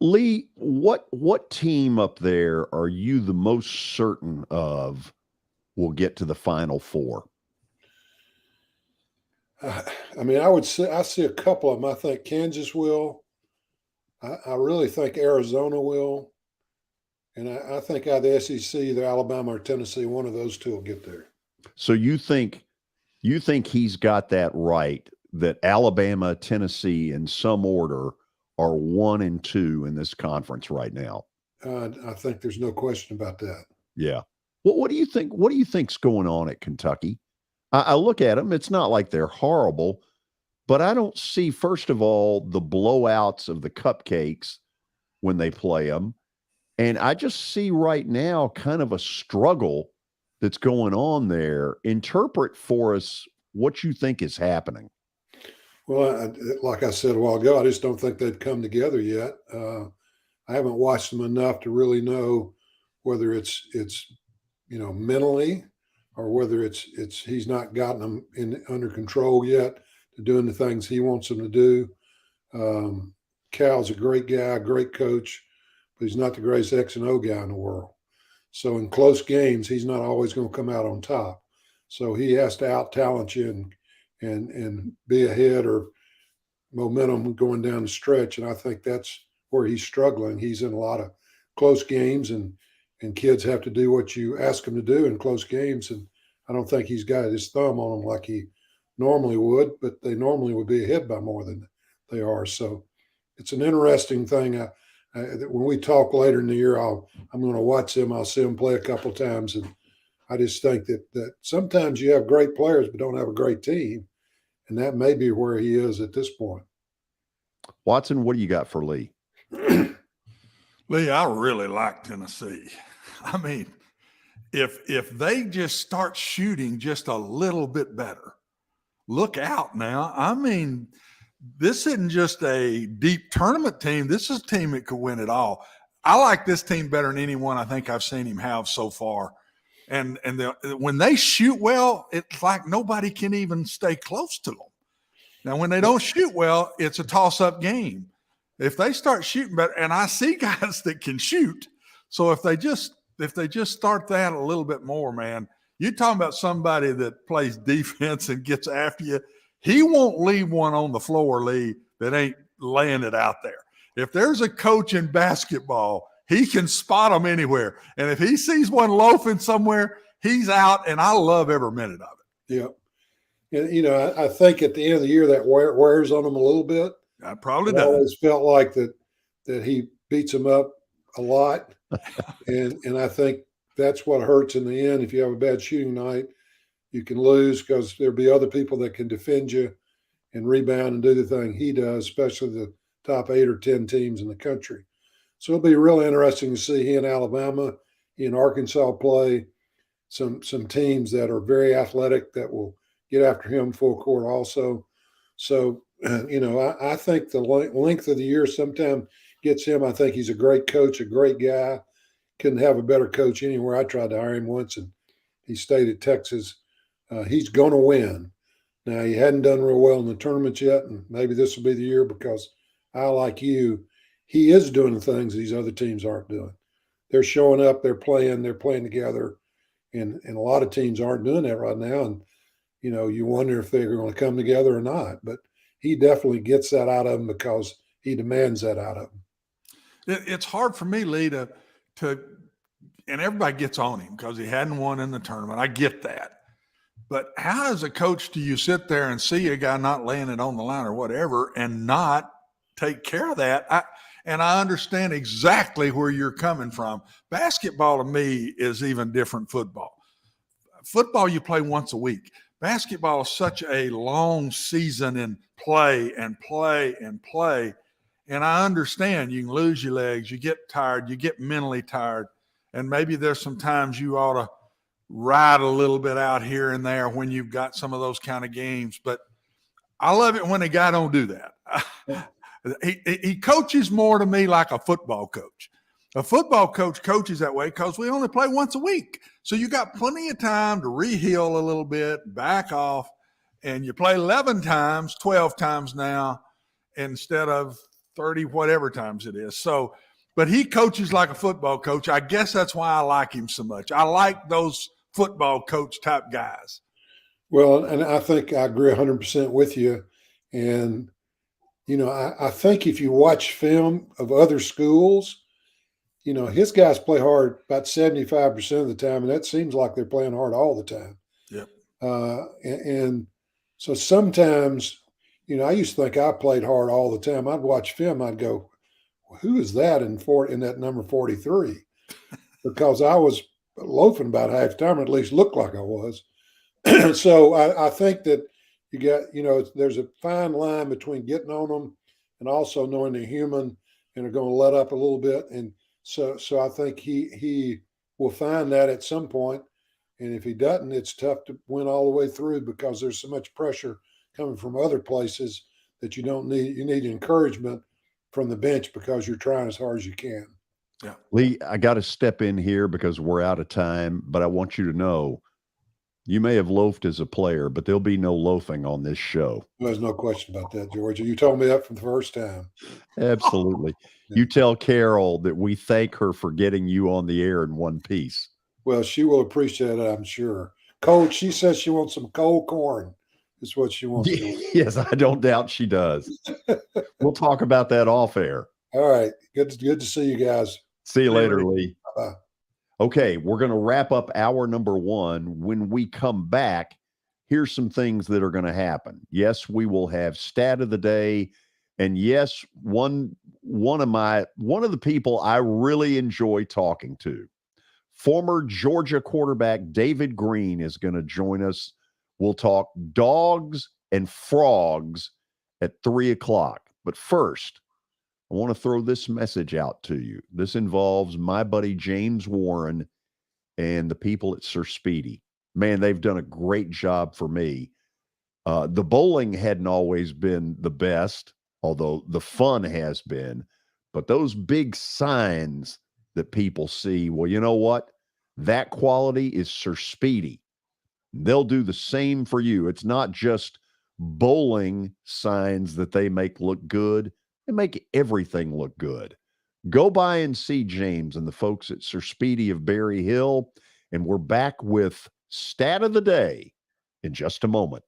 Lee, what team up there are you the most certain of will get to the Final Four? I mean, I see a couple of them. I think Kansas will. I really think Arizona will. And I think out of the SEC, either Alabama or Tennessee, one of those two will get there. So you think he's got that right, that Alabama, Tennessee, in some order, are 1 and 2 in this conference right now? I think there's no question about that. Yeah. What do you think? What do you think's going on at Kentucky? I look at them. It's not like they're horrible, but I don't see, first of all, the blowouts of the cupcakes when they play them. And I just see right now kind of a struggle that's going on there. Interpret for us what you think is happening. Well, like I said a while ago, I just don't think they've come together yet. I haven't watched them enough to really know whether it's you know, mentally, or whether it's he's not gotten them under control yet to doing the things he wants them to do. Cal's a great guy, great coach, but he's not the greatest X and O guy in the world. So in close games, he's not always going to come out on top. So he has to out-talent you and be ahead, or momentum going down the stretch. And I think that's where he's struggling. He's in a lot of close games, and kids have to do what you ask them to do in close games. And I don't think he's got his thumb on them like he normally would, but they normally would be ahead by more than they are. So it's an interesting thing. When we talk later in the year, I'm going to watch them. I'll see them play a couple of times, and I just think that sometimes you have great players but don't have a great team, and that may be where he is at this point. Watson, what do you got for Lee? Lee, I really like Tennessee. I mean, if they just start shooting just a little bit better, look out now. I mean, this isn't just a deep tournament team. This is a team that could win it all. I like this team better than anyone I think I've seen him have so far. And when they shoot well, it's like nobody can even stay close to them. Now, when they don't shoot well, it's a toss-up game. If they start shooting better, and I see guys that can shoot, so if they just start that a little bit more, man, you're talking about somebody that plays defense and gets after you. He won't leave one on the floor, Lee, that ain't laying it out there. If there's a coach in basketball, he can spot them anywhere. And if he sees one loafing somewhere, he's out, and I love every minute of it. Yeah. And, I think at the end of the year that wears on him a little bit. I probably I does. always felt like that he beats him up a lot. and I think that's what hurts in the end. If you have a bad shooting night, you can lose because there'll be other people that can defend you and rebound and do the thing he does, especially the top 8 or 10 teams in the country. So it'll be really interesting to see he in Alabama, he in Arkansas play some teams that are very athletic that will get after him full court also. So, I think the length of the year sometimes gets him. I think he's a great coach, a great guy. Couldn't have a better coach anywhere. I tried to hire him once, and he stayed at Texas. He's going to win. Now, he hadn't done real well in the tournaments yet, and maybe this will be the year because I, like you, he is doing the things these other teams aren't doing. They're showing up, they're playing together, and a lot of teams aren't doing that right now. And you wonder if they're going to come together or not. But he definitely gets that out of them because he demands that out of them. It's hard for me, Lee, to and everybody gets on him because he hadn't won in the tournament. I get that. But how as a coach do you sit there and see a guy not laying it on the line or whatever and not take care of that? I understand exactly where you're coming from. Basketball to me is even different football. Football you play once a week. Basketball is such a long season in play and play and play. And I understand you can lose your legs, you get tired, you get mentally tired. And maybe there's some times you ought to ride a little bit out here and there when you've got some of those kind of games. But I love it when a guy don't do that. He coaches more to me like a football coach. A football coach coaches that way because we only play once a week. So you got plenty of time to re-heal a little bit, back off, and you play 11 times, 12 times now instead of 30 whatever times it is. So, but he coaches like a football coach. I guess that's why I like him so much. I like those football coach type guys. Well, and I think I agree 100% with you. And, I think if you watch film of other schools, his guys play hard about 75% of the time, and that seems like they're playing hard all the time. Yep. And so sometimes, I used to think I played hard all the time. I'd watch film, I'd go, well, who is that in that number 43? Because I was loafing about half the time, or at least looked like I was. So I think that you got, there's a fine line between getting on them and also knowing they're human and are going to let up a little bit. And so I think he will find that at some point. And if he doesn't, it's tough to win all the way through because there's so much pressure coming from other places that you don't need. You need encouragement from the bench because you're trying as hard as you can. Yeah. Lee, I got to step in here because we're out of time, but I want you to know you may have loafed as a player, but there'll be no loafing on this show. There's no question about that, George. You told me that from the first time. Absolutely. You tell Carol that we thank her for getting you on the air in one piece. Well, she will appreciate it, I'm sure. She says she wants some cold corn. Is what she wants. Yes, I don't doubt she does. We'll talk about that off air. All right. Good to see you guys. See you later, Lee. Bye. Okay, we're going to wrap up hour number 1. When we come back, here's some things that are going to happen. Yes, we will have stat of the day. And yes, one of the people I really enjoy talking to Former Georgia quarterback David Greene is going to join us. We'll talk dogs and frogs at 3 o'clock. But first, I want to throw this message out to you. This involves my buddy James Warren and the people at Sir Speedy. Man, they've done a great job for me. The bowling hadn't always been the best, although the fun has been. But those big signs that people see, well, you know what? That quality is Sir Speedy. They'll do the same for you. It's not just bowling signs that they make look good. They make everything look good. Go by and see James and the folks at Sir Speedy of Berry Hill. And we're back with Stat of the Day in just a moment.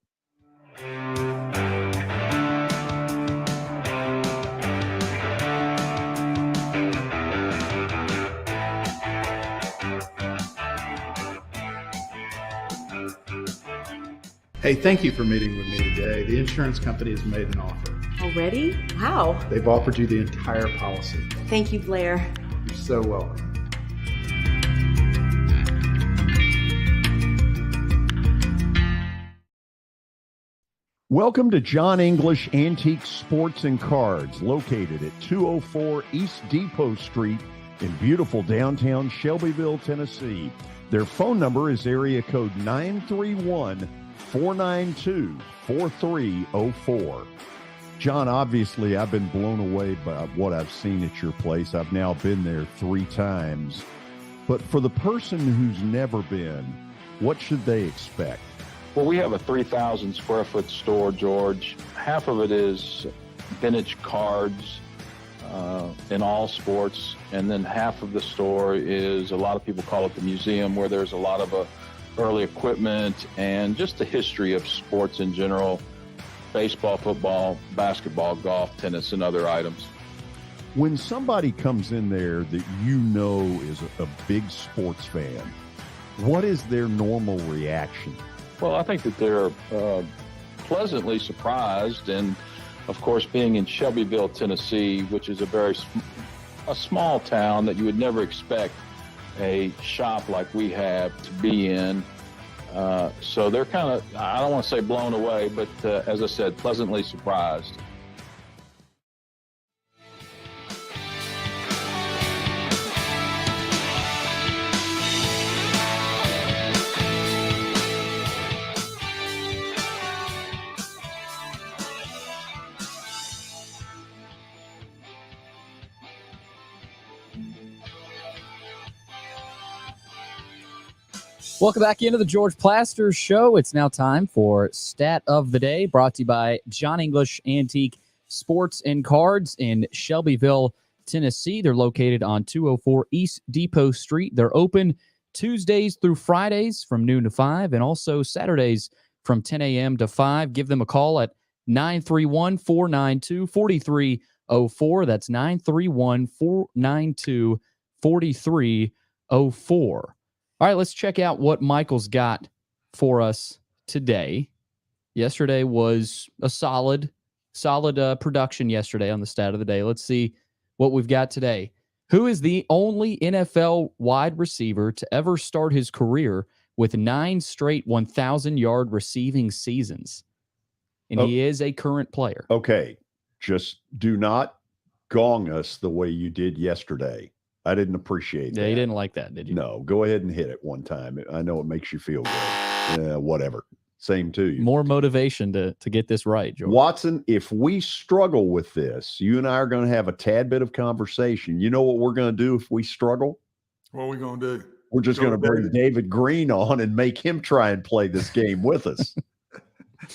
Hey, thank you for meeting with me today. The insurance company has made an offer. Already? How? They've offered you the entire policy. Thank you, Blair. You're so welcome. Welcome to John English Antique Sports and Cards, located at 204 East Depot Street in beautiful downtown Shelbyville, Tennessee. Their phone number is area code 931-492-4304. John, obviously, I've been blown away by what I've seen at your place. I've now been there 3 times. But for the person who's never been, what should they expect? Well, we have a 3,000 square foot store, George. Half of it is vintage cards in all sports. And then half of the store is, a lot of people call it the museum, where there's a lot of early equipment and just the history of sports in general. Baseball, football, basketball, golf, tennis, and other items. When somebody comes in there that you know is a big sports fan, what is their normal reaction? Well, I think that they're pleasantly surprised. And, of course, being in Shelbyville, Tennessee, which is a small town that you would never expect a shop like we have to be in. So they're kind of, I don't want to say blown away, but as I said, pleasantly surprised. Welcome back into the George Plaster Show. It's now time for Stat of the Day, brought to you by John English Antique Sports and Cards in Shelbyville, Tennessee. They're located on 204 East Depot Street. They're open Tuesdays through Fridays from noon to 5, and also Saturdays from 10 a.m. to 5. Give them a call at 931-492-4304. That's 931-492-4304. All right, let's check out what Michael's got for us today. Yesterday was a solid production yesterday on the Stat of the Day. Let's see what we've got today. Who is the only NFL wide receiver to ever start his career with 9 straight 1,000-yard receiving seasons? And he is a current player. Okay, just do not gong us the way you did yesterday. I didn't appreciate that. Yeah, you didn't like that, did you? No, go ahead and hit it one time. I know it makes you feel good. Yeah, whatever. Same to you. More motivation to get this right, George. Watson, if we struggle with this, you and I are going to have a tad bit of conversation. You know what we're going to do if we struggle? What are we going to do? We're just going to bring David Greene on and make him try and play this game with us.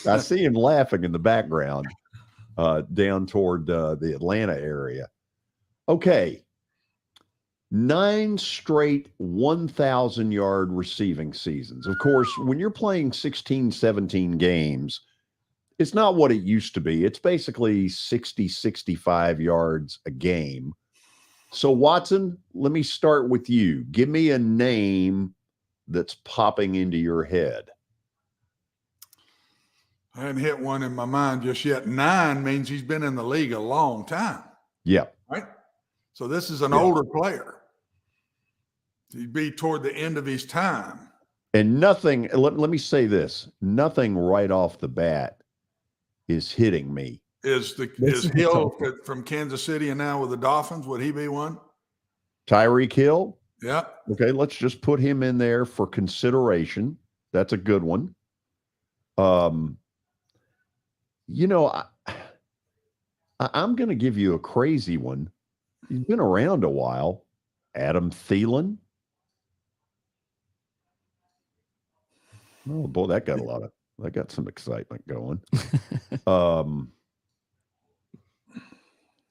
I see him laughing in the background down toward the Atlanta area. Okay. 9 straight 1,000-yard receiving seasons. Of course, when you're playing 16, 17 games, it's not what it used to be. It's basically 60, 65 yards a game. So, Watson, let me start with you. Give me a name that's popping into your head. I hadn't hit one in my mind just yet. 9 means he's been in the league a long time. Yeah. Right? So this is an older player. He'd be toward the end of his time. And nothing, let me say this, nothing right off the bat is hitting me. Is Hill from Kansas City and now with the Dolphins? Would he be one? Tyreek Hill? Yeah. Okay, let's just put him in there for consideration. That's a good one. You know, I'm going to give you a crazy one. He's been around a while. Adam Thielen. Oh boy, that got some excitement going.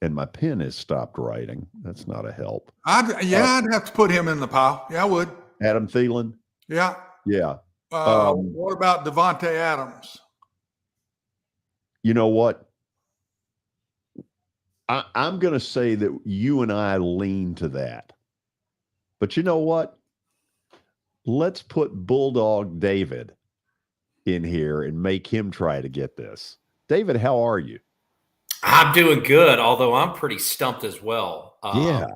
And my pen has stopped writing. That's not a help. I'd have to put him in the pile. Yeah, I would. Adam Thielen. Yeah. Yeah. What about Devontae Adams? You know what? I'm going to say that you and I lean to that. But you know what? Let's put Bulldog David in here and make him try to get this. David, how are you? I'm doing good, although I'm pretty stumped as well. Yeah.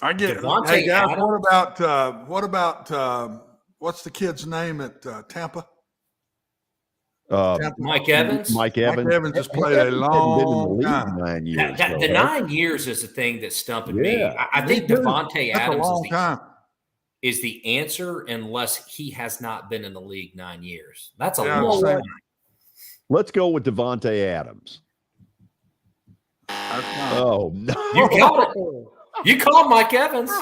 I get Devontae hey guys, Adams. what about what's the kid's name at Tampa? Mike Evans. Mike Evans. Mike Evans has played a long time. 9 years. The 9 years is the thing that's stumping me. I think Me too. Devontae That's a Adams long time. is the answer unless he has not been in the league 9 years. That's a Yeah, long same. time. Let's go with Devontae Adams. Oh, no. You got it. You call Mike Evans.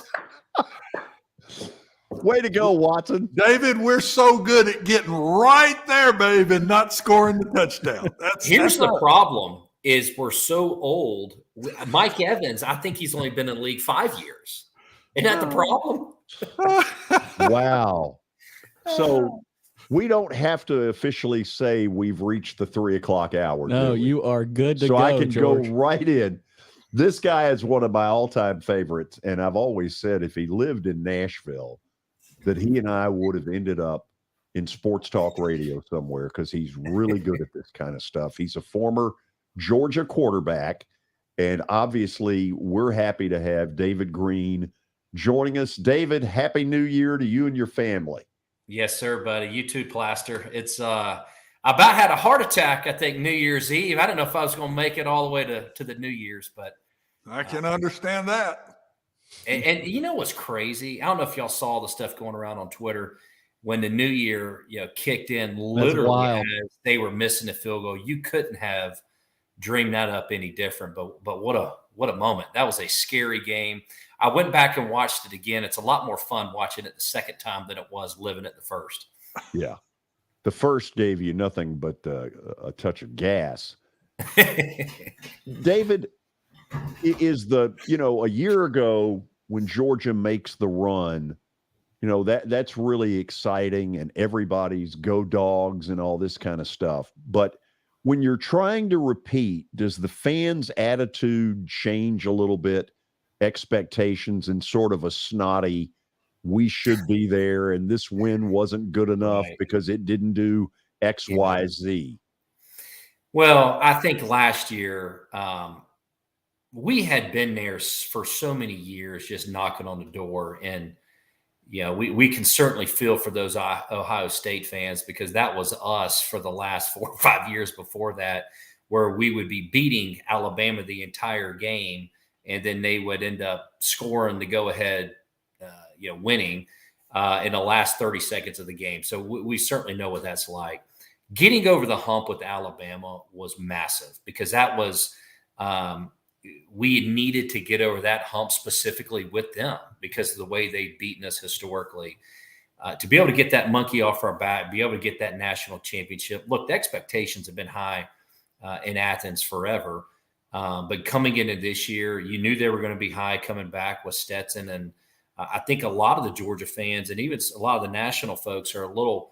Way to go, Watson. David, we're so good at getting right there, babe, and not scoring the touchdown. Here's the problem is we're so old. Mike Evans, I think he's only been in the league 5 years. Isn't that the problem? Wow. So we don't have to officially say we've reached the 3 o'clock hour. No, you are good to go, I can George. go right in. This guy is one of my all-time favorites, and I've always said if he lived in Nashville, that he and I would have ended up in sports talk radio somewhere because he's really good at this kind of stuff. He's a former Georgia quarterback, and obviously we're happy to have David Greene joining us. David, Happy New Year to you and your family. Yes, sir, buddy. You too, Plaster. It's I about had a heart attack, I think, New Year's Eve. I didn't know if I was going to make it all the way to the New Year's, but I can understand that. And you know what's crazy? I don't know if y'all saw the stuff going around on Twitter when the new year, kicked in literally as they were missing a field goal. You couldn't have dreamed that up any different. But what a moment. That was a scary game. I went back and watched it again. It's a lot more fun watching it the second time than it was living it the first. Yeah. The first gave you nothing but a touch of gas. David, is a year ago when Georgia makes the run, that's really exciting and everybody's go dogs and all this kind of stuff. But when you're trying to repeat, does the fans' attitude change a little bit? Expectations and sort of a snotty, we should be there and this win wasn't good enough because it didn't do X, Y, Z. Well, I think last year, we had been there for so many years, just knocking on the door. And, we can certainly feel for those Ohio State fans because that was us for the last 4 or 5 years before that, where we would be beating Alabama the entire game. And then they would end up scoring the go-ahead, winning in the last 30 seconds of the game. So we certainly know what that's like. Getting over the hump with Alabama was massive because that was we needed to get over that hump specifically with them because of the way they'd beaten us historically. To be able to get that monkey off our back, be able to get that national championship. Look, the expectations have been high in Athens forever. But coming into this year, you knew they were going to be high coming back with Stetson. And I think a lot of the Georgia fans and even a lot of the national folks are a little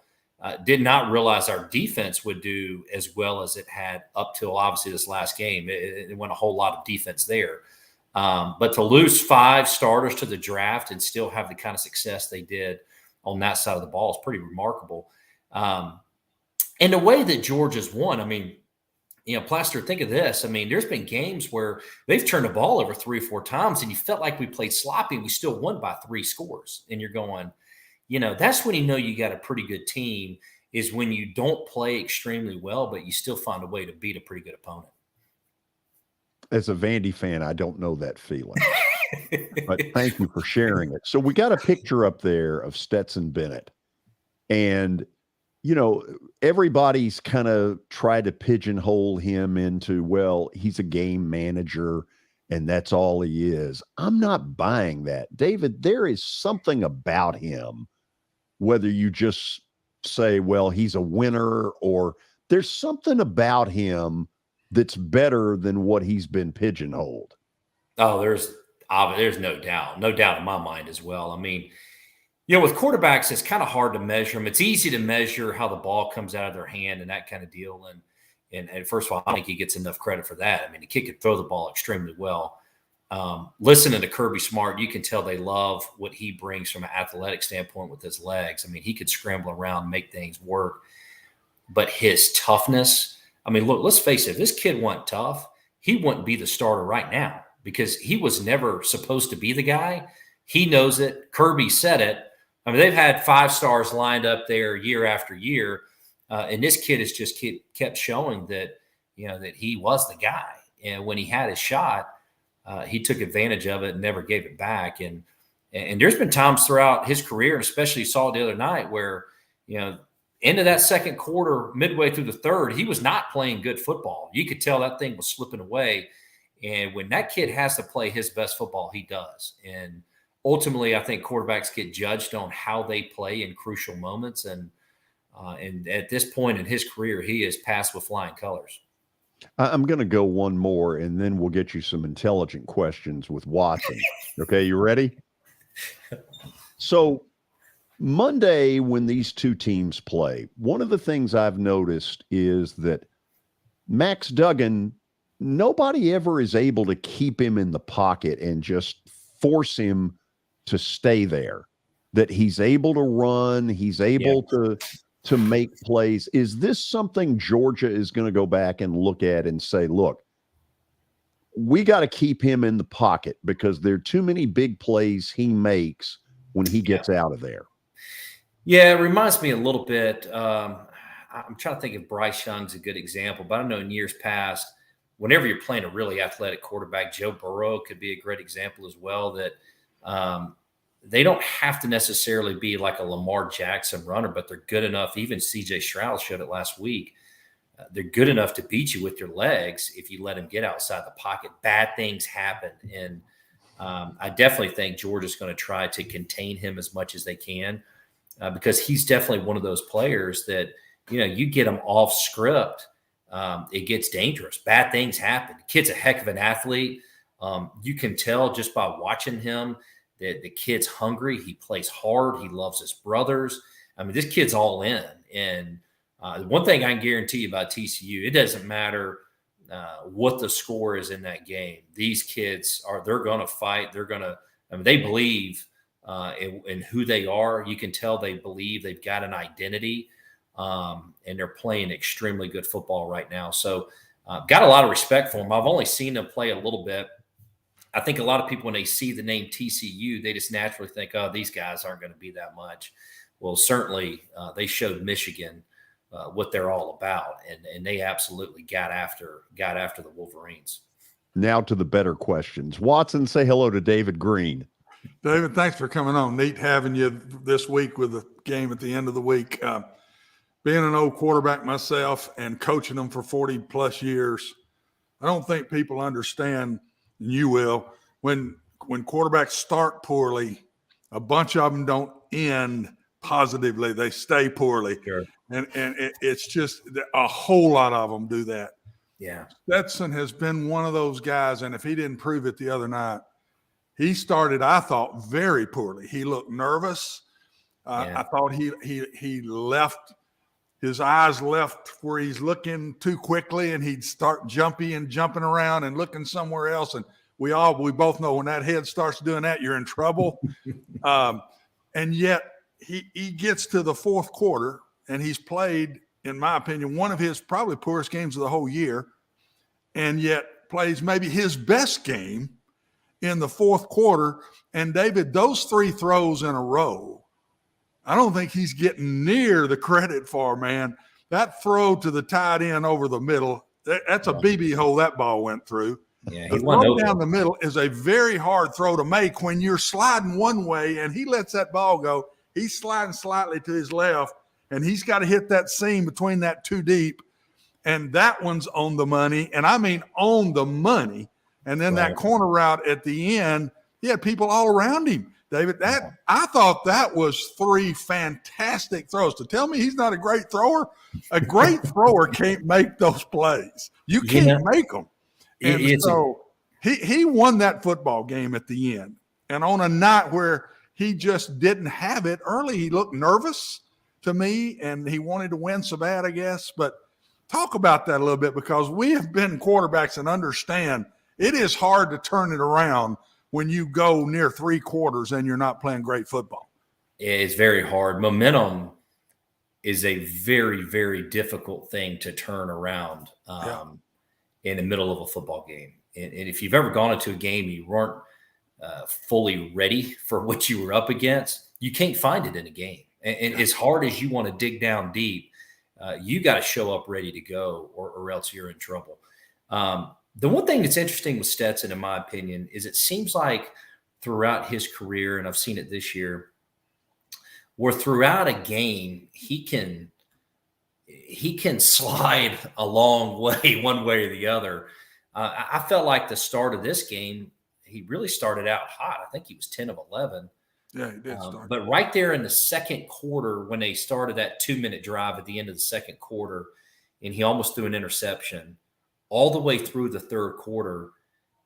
did not realize our defense would do as well as it had up till obviously this last game. It went a whole lot of defense there. But to lose 5 starters to the draft and still have the kind of success they did on that side of the ball is pretty remarkable. And the way that Georgia's won, I mean, Plaster, think of this. I mean, there's been games where they've turned the ball over 3 or 4 times, and you felt like we played sloppy, and we still won by 3 scores. And you're going, that's when you got a pretty good team, is when you don't play extremely well, but you still find a way to beat a pretty good opponent. As a Vandy fan, I don't know that feeling. But thank you for sharing it. So we got a picture up there of Stetson Bennett. And, everybody's kind of tried to pigeonhole him into, well, he's a game manager and that's all he is. I'm not buying that. David, there is something about him, whether you just say, well, he's a winner, or there's something about him that's better than what he's been pigeonholed. Oh, there's no doubt in my mind as well. I mean, with quarterbacks, it's kind of hard to measure them. It's easy to measure how the ball comes out of their hand and that kind of deal. And first of all, I don't think he gets enough credit for that. I mean, the kid could throw the ball extremely well. Listening to Kirby Smart, you can tell they love what he brings from an athletic standpoint with his legs. I mean, he could scramble around, make things work. But his toughness, I mean, look, let's face it, if this kid wasn't tough, he wouldn't be the starter right now, because he was never supposed to be the guy. He knows it. Kirby said it. I mean, they've had 5 stars lined up there year after year. And this kid has just kept showing that, that he was the guy. And when he had his shot, he took advantage of it and never gave it back. And there's been times throughout his career, and especially saw it the other night, where, into that second quarter, midway through the third, he was not playing good football. You could tell that thing was slipping away. And when that kid has to play his best football, he does. And ultimately, I think quarterbacks get judged on how they play in crucial moments. And at this point in his career, he has passed with flying colors. I'm going to go one more, and then we'll get you some intelligent questions with Watson. Okay, you ready? So Monday, when these two teams play, one of the things I've noticed is that Max Duggan, nobody ever is able to keep him in the pocket and just force him to stay there, that he's able to run, he's able to make plays. Is this something Georgia is going to go back and look at and say, look, we got to keep him in the pocket because there are too many big plays he makes when he gets out of there? Yeah, it reminds me a little bit. I'm trying to think if Bryce Young's a good example, but I know in years past, whenever you're playing a really athletic quarterback, Joe Burrow could be a great example as well, that they don't have to necessarily be like a Lamar Jackson runner, but they're good enough. Even C.J. Stroud showed it last week. They're good enough to beat you with your legs if you let them get outside the pocket. Bad things happen. And I definitely think Georgia's going to try to contain him as much as they can because he's definitely one of those players that, you get him off script, it gets dangerous. Bad things happen. The kid's a heck of an athlete. You can tell just by watching him that the kid's hungry. He plays hard. He loves his brothers. I mean, this kid's all in. And one thing I can guarantee you about TCU, it doesn't matter what the score is in that game. These kids they're going to fight. They believe in who they are. You can tell they believe they've got an identity, and they're playing extremely good football right now. So got a lot of respect for them. I've only seen them play a little bit. I think a lot of people, when they see the name TCU, they just naturally think, oh, these guys aren't going to be that much. Well, certainly they showed Michigan what they're all about, and they absolutely got after the Wolverines. Now to the better questions. Watson, say hello to David Greene. David, thanks for coming on. Neat having you this week with the game at the end of the week. Being an old quarterback myself and coaching them for 40-plus years, I don't think people understand, and you will, when quarterbacks start poorly, a bunch of them don't end positively. They stay poorly. Sure. And it's just a whole lot of them do that. Yeah. Stetson has been one of those guys, and if he didn't prove it the other night, he started, I thought, very poorly. He looked nervous. I thought he left – his eyes left where he's looking too quickly, and he'd start jumping around and looking somewhere else. And we both know when that head starts doing that, you're in trouble. And yet he gets to the fourth quarter, and he's played in my opinion, one of his probably poorest games of the whole year, and yet plays maybe his best game in the fourth quarter. And David, those 3 throws in a row, I don't think he's getting near the credit for, man. That throw to the tight end over the middle, that's a BB hole that ball went through. Yeah, the throw down the middle is a very hard throw to make when you're sliding one way and he lets that ball go. He's sliding slightly to his left, and he's got to hit that seam between that 2 deep. And that one's on the money. And I mean, on the money. And then that corner route at the end, he had people all around him. David, I thought that was 3 fantastic throws. To tell me he's not a great thrower, a great thrower can't make those plays. You can't make them. And so he won that football game at the end. And on a night where he just didn't have it early, he looked nervous to me, and he wanted to win so bad, I guess. But talk about that a little bit, because we have been quarterbacks and understand it is hard to turn it around when you go near 3 quarters and you're not playing great football. It's very hard. Momentum is a very, very difficult thing to turn around in the middle of a football game. And if you've ever gone into a game you weren't fully ready for what you were up against, you can't find it in a game. And as hard as you want to dig down deep, you got to show up ready to go, or else you're in trouble. The one thing that's interesting with Stetson, in my opinion, is it seems like throughout his career, and I've seen it this year, where throughout a game he can slide a long way, one way or the other. I felt like the start of this game, he really started out hot. I think he was 10 of 11. Yeah, he did start. But right there in the second quarter, when they started that 2-minute drive at the end of the second quarter, and he almost threw an interception all the way through the third quarter.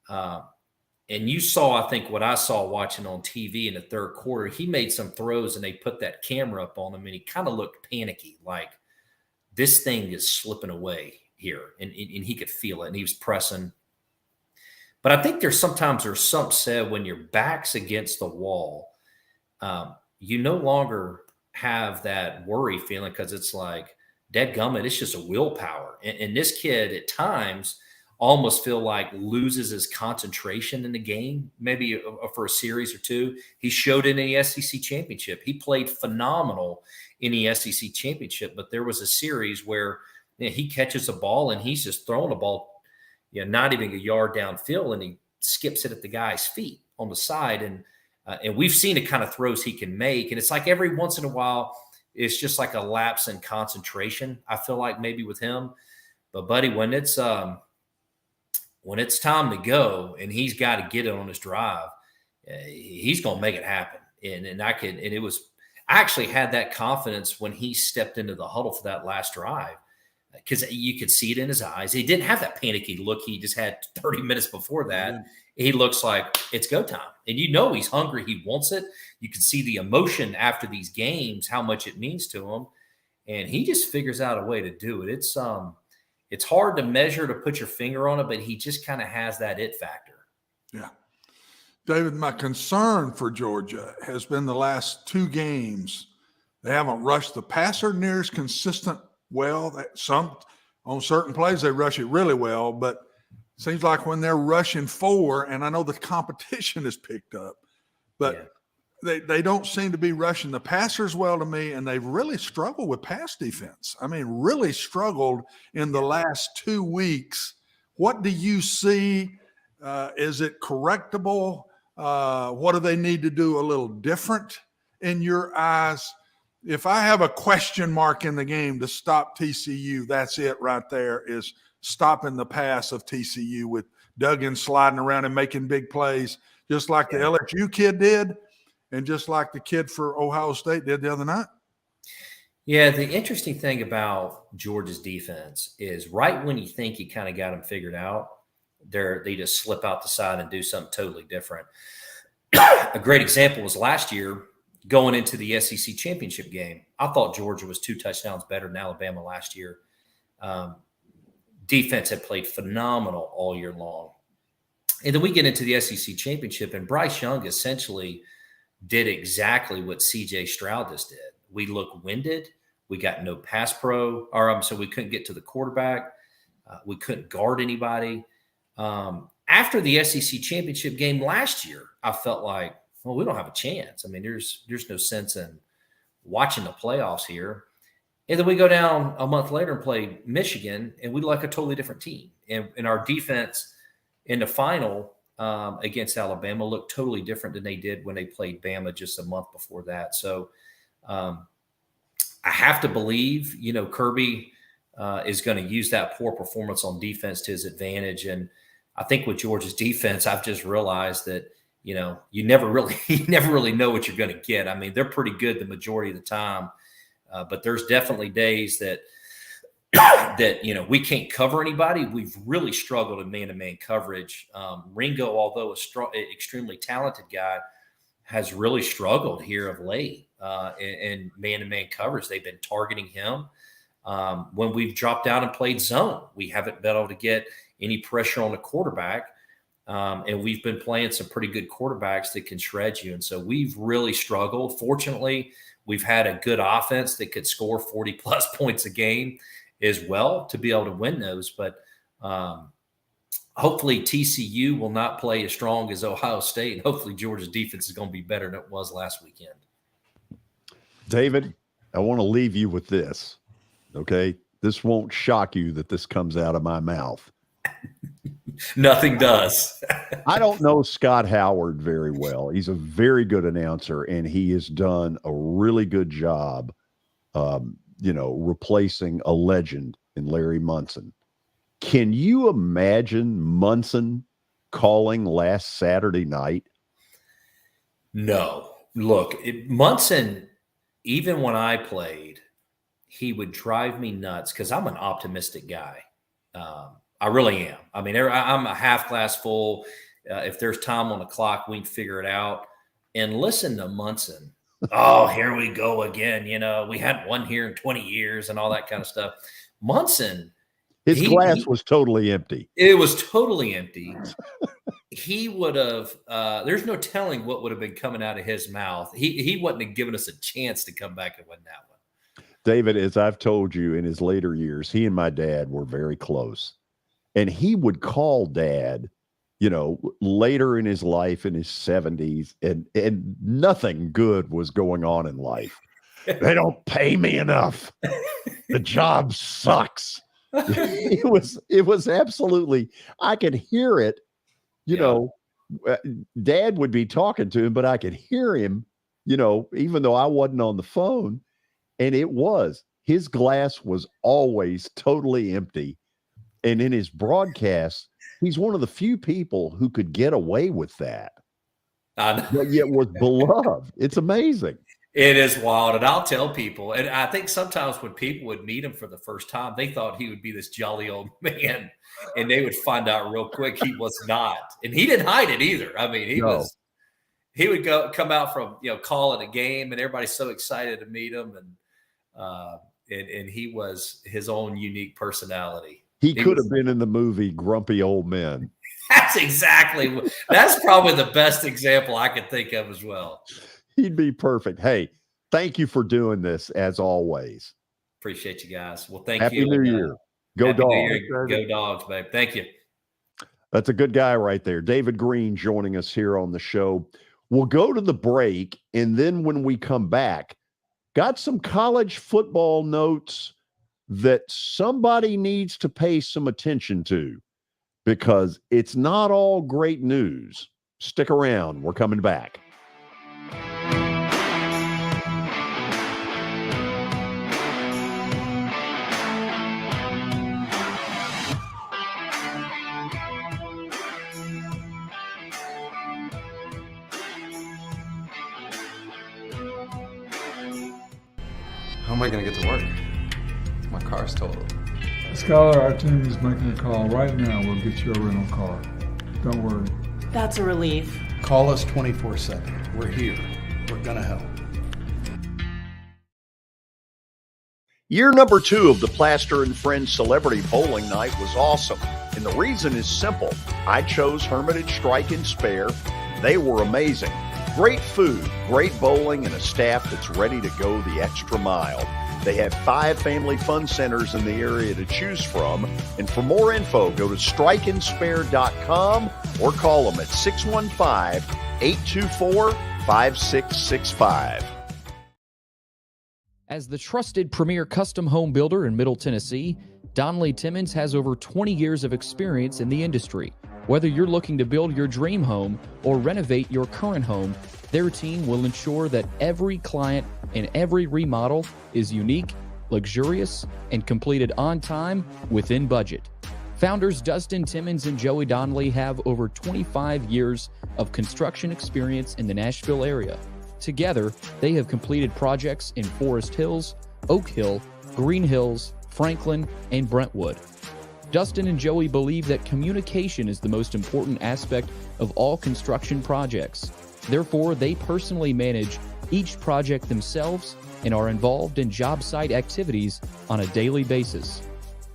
And you saw, I think, what I saw watching on TV in the third quarter, he made some throws and they put that camera up on him and he kind of looked panicky, like this thing is slipping away here. And he could feel it and he was pressing. But I think there's sometimes something said when your back's against the wall, you no longer have that worry feeling, because it's like, dadgummit, it's just a willpower. And this kid at times almost feel like loses his concentration in the game, maybe for a series or 2. He showed it in the SEC championship. He played phenomenal in the SEC championship, but there was a series where he catches a ball and he's just throwing a ball, not even a yard downfield, and he skips it at the guy's feet on the side. And we've seen the kind of throws he can make. And it's like every once in a while, it's just like a lapse in concentration, I feel like, maybe with him. But buddy, when it's time to go and he's got to get it on his drive, he's going to make it happen. I actually had that confidence when he stepped into the huddle for that last drive, because you could see it in his eyes. He didn't have that panicky look he just had 30 minutes before that. Mm-hmm. He looks like it's go time. And he's hungry. He wants it. You can see the emotion after these games, how much it means to him. And he just figures out a way to do it. It's hard to measure, to put your finger on it, but he just kind of has that it factor. Yeah. David, my concern for Georgia has been the last 2 games. They haven't rushed the passer near as consistent well. On certain plays, they rush it really well, but it seems like when they're rushing 4, and I know the competition is picked up, but they don't seem to be rushing the passers well to me, and they've really struggled with pass defense. I mean, really struggled in the last 2 weeks. What do you see? Is it correctable? What do they need to do a little different in your eyes? If I have a question mark in the game to stop TCU, that's it right there, is stopping the pass of TCU with Duggan sliding around and making big plays, just like the LSU kid did and just like the kid for Ohio State did the other night. Yeah, the interesting thing about Georgia's defense is right when you think you kind of got them figured out, they just slip out the side and do something totally different. A great example was last year going into the SEC championship game. I thought Georgia was 2 touchdowns better than Alabama last year. Defense had played phenomenal all year long. And then we get into the SEC championship, and Bryce Young essentially did exactly what C.J. Stroud just did. We look winded. We got no pass pro, so we couldn't get to the quarterback. We couldn't guard anybody. After the SEC championship game last year, I felt like, well, we don't have a chance. I mean, there's no sense in watching the playoffs here. And then we go down a month later and play Michigan, and we look like a totally different team. And our defense in the final against Alabama looked totally different than they did when they played Bama just a month before that. So I have to believe, Kirby is going to use that poor performance on defense to his advantage. And I think with Georgia's defense, I've just realized that, you never really know what you're going to get. I mean, they're pretty good the majority of the time, but there's definitely days that we can't cover anybody. We've really struggled in man-to-man coverage. Ringo, although extremely talented guy, has really struggled here of late in man-to-man coverage. They've been targeting him. When we've dropped out and played zone, we haven't been able to get any pressure on the quarterback. And we've been playing some pretty good quarterbacks that can shred you. And so we've really struggled. Fortunately, we've had a good offense that could score 40-plus points a game as well to be able to win those. But hopefully TCU will not play as strong as Ohio State. And hopefully Georgia's defense is going to be better than it was last weekend. David, I want to leave you with this, okay? This won't shock you that this comes out of my mouth. Nothing does. I don't know Scott Howard very well. He's a very good announcer, and he has done a really good job, replacing a legend in Larry Munson. Can you imagine Munson calling last Saturday night? No. Look, Munson, even when I played, he would drive me nuts because I'm an optimistic guy. I really am. I mean, I'm a half glass full. If there's time on the clock, we can figure it out. And listen to Munson. Oh, here we go again. We hadn't won here in 20 years and all that kind of stuff. Munson. His glass was totally empty. It was totally empty. He would have, there's no telling what would have been coming out of his mouth. He wouldn't have given us a chance to come back and win that one. David, as I've told you, in his later years, he and my dad were very close. And he would call Dad, later in his life in his 70s, and nothing good was going on in life. They don't pay me enough. The job sucks. It was absolutely, I could hear it. Dad would be talking to him, but I could hear him, even though I wasn't on the phone. And his glass was always totally empty. And in his broadcast, he's one of the few people who could get away with that, but yet was beloved. It's amazing. It is wild. And I'll tell people, and I think sometimes when people would meet him for the first time, they thought he would be this jolly old man, and they would find out real quick he was not. And he didn't hide it either. I mean, he would come out from, calling a game, and everybody's so excited to meet him. And he was his own unique personality. He could have been in the movie Grumpy Old Men. That's probably the best example I could think of as well. He'd be perfect. Hey, thank you for doing this as always. Appreciate you guys. Well, thank you. Happy New Year. Go Happy Dogs. New Year. Go Dogs, babe. Thank you. That's a good guy right there. David Greene joining us here on the show. We'll go to the break, and then when we come back, got some college football notes that somebody needs to pay some attention to because it's not all great news. Stick around. We're coming back. How am I going to get to work? My car's totaled. Skylar, our team is making a call right now. We'll get you a rental car. Don't worry. That's a relief. Call us 24/7. We're here. We're going to help. Year number 2 of the Plaster and Friends Celebrity Bowling Night was awesome. And the reason is simple. I chose Hermitage Strike and Spare. They were amazing. Great food, great bowling, and a staff that's ready to go the extra mile. They have 5 family fun centers in the area to choose from. And for more info, go to strikeandspare.com or call them at 615-824-5665. As the trusted premier custom home builder in Middle Tennessee, Donnelly Timmons has over 20 years of experience in the industry. Whether you're looking to build your dream home or renovate your current home, their team will ensure that every client and every remodel is unique, luxurious, and completed on time within budget. Founders Dustin Timmons and Joey Donnelly have over 25 years of construction experience in the Nashville area. Together, they have completed projects in Forest Hills, Oak Hill, Green Hills, Franklin, and Brentwood. Dustin and Joey believe that communication is the most important aspect of all construction projects. Therefore, they personally manage each project themselves and are involved in job site activities on a daily basis.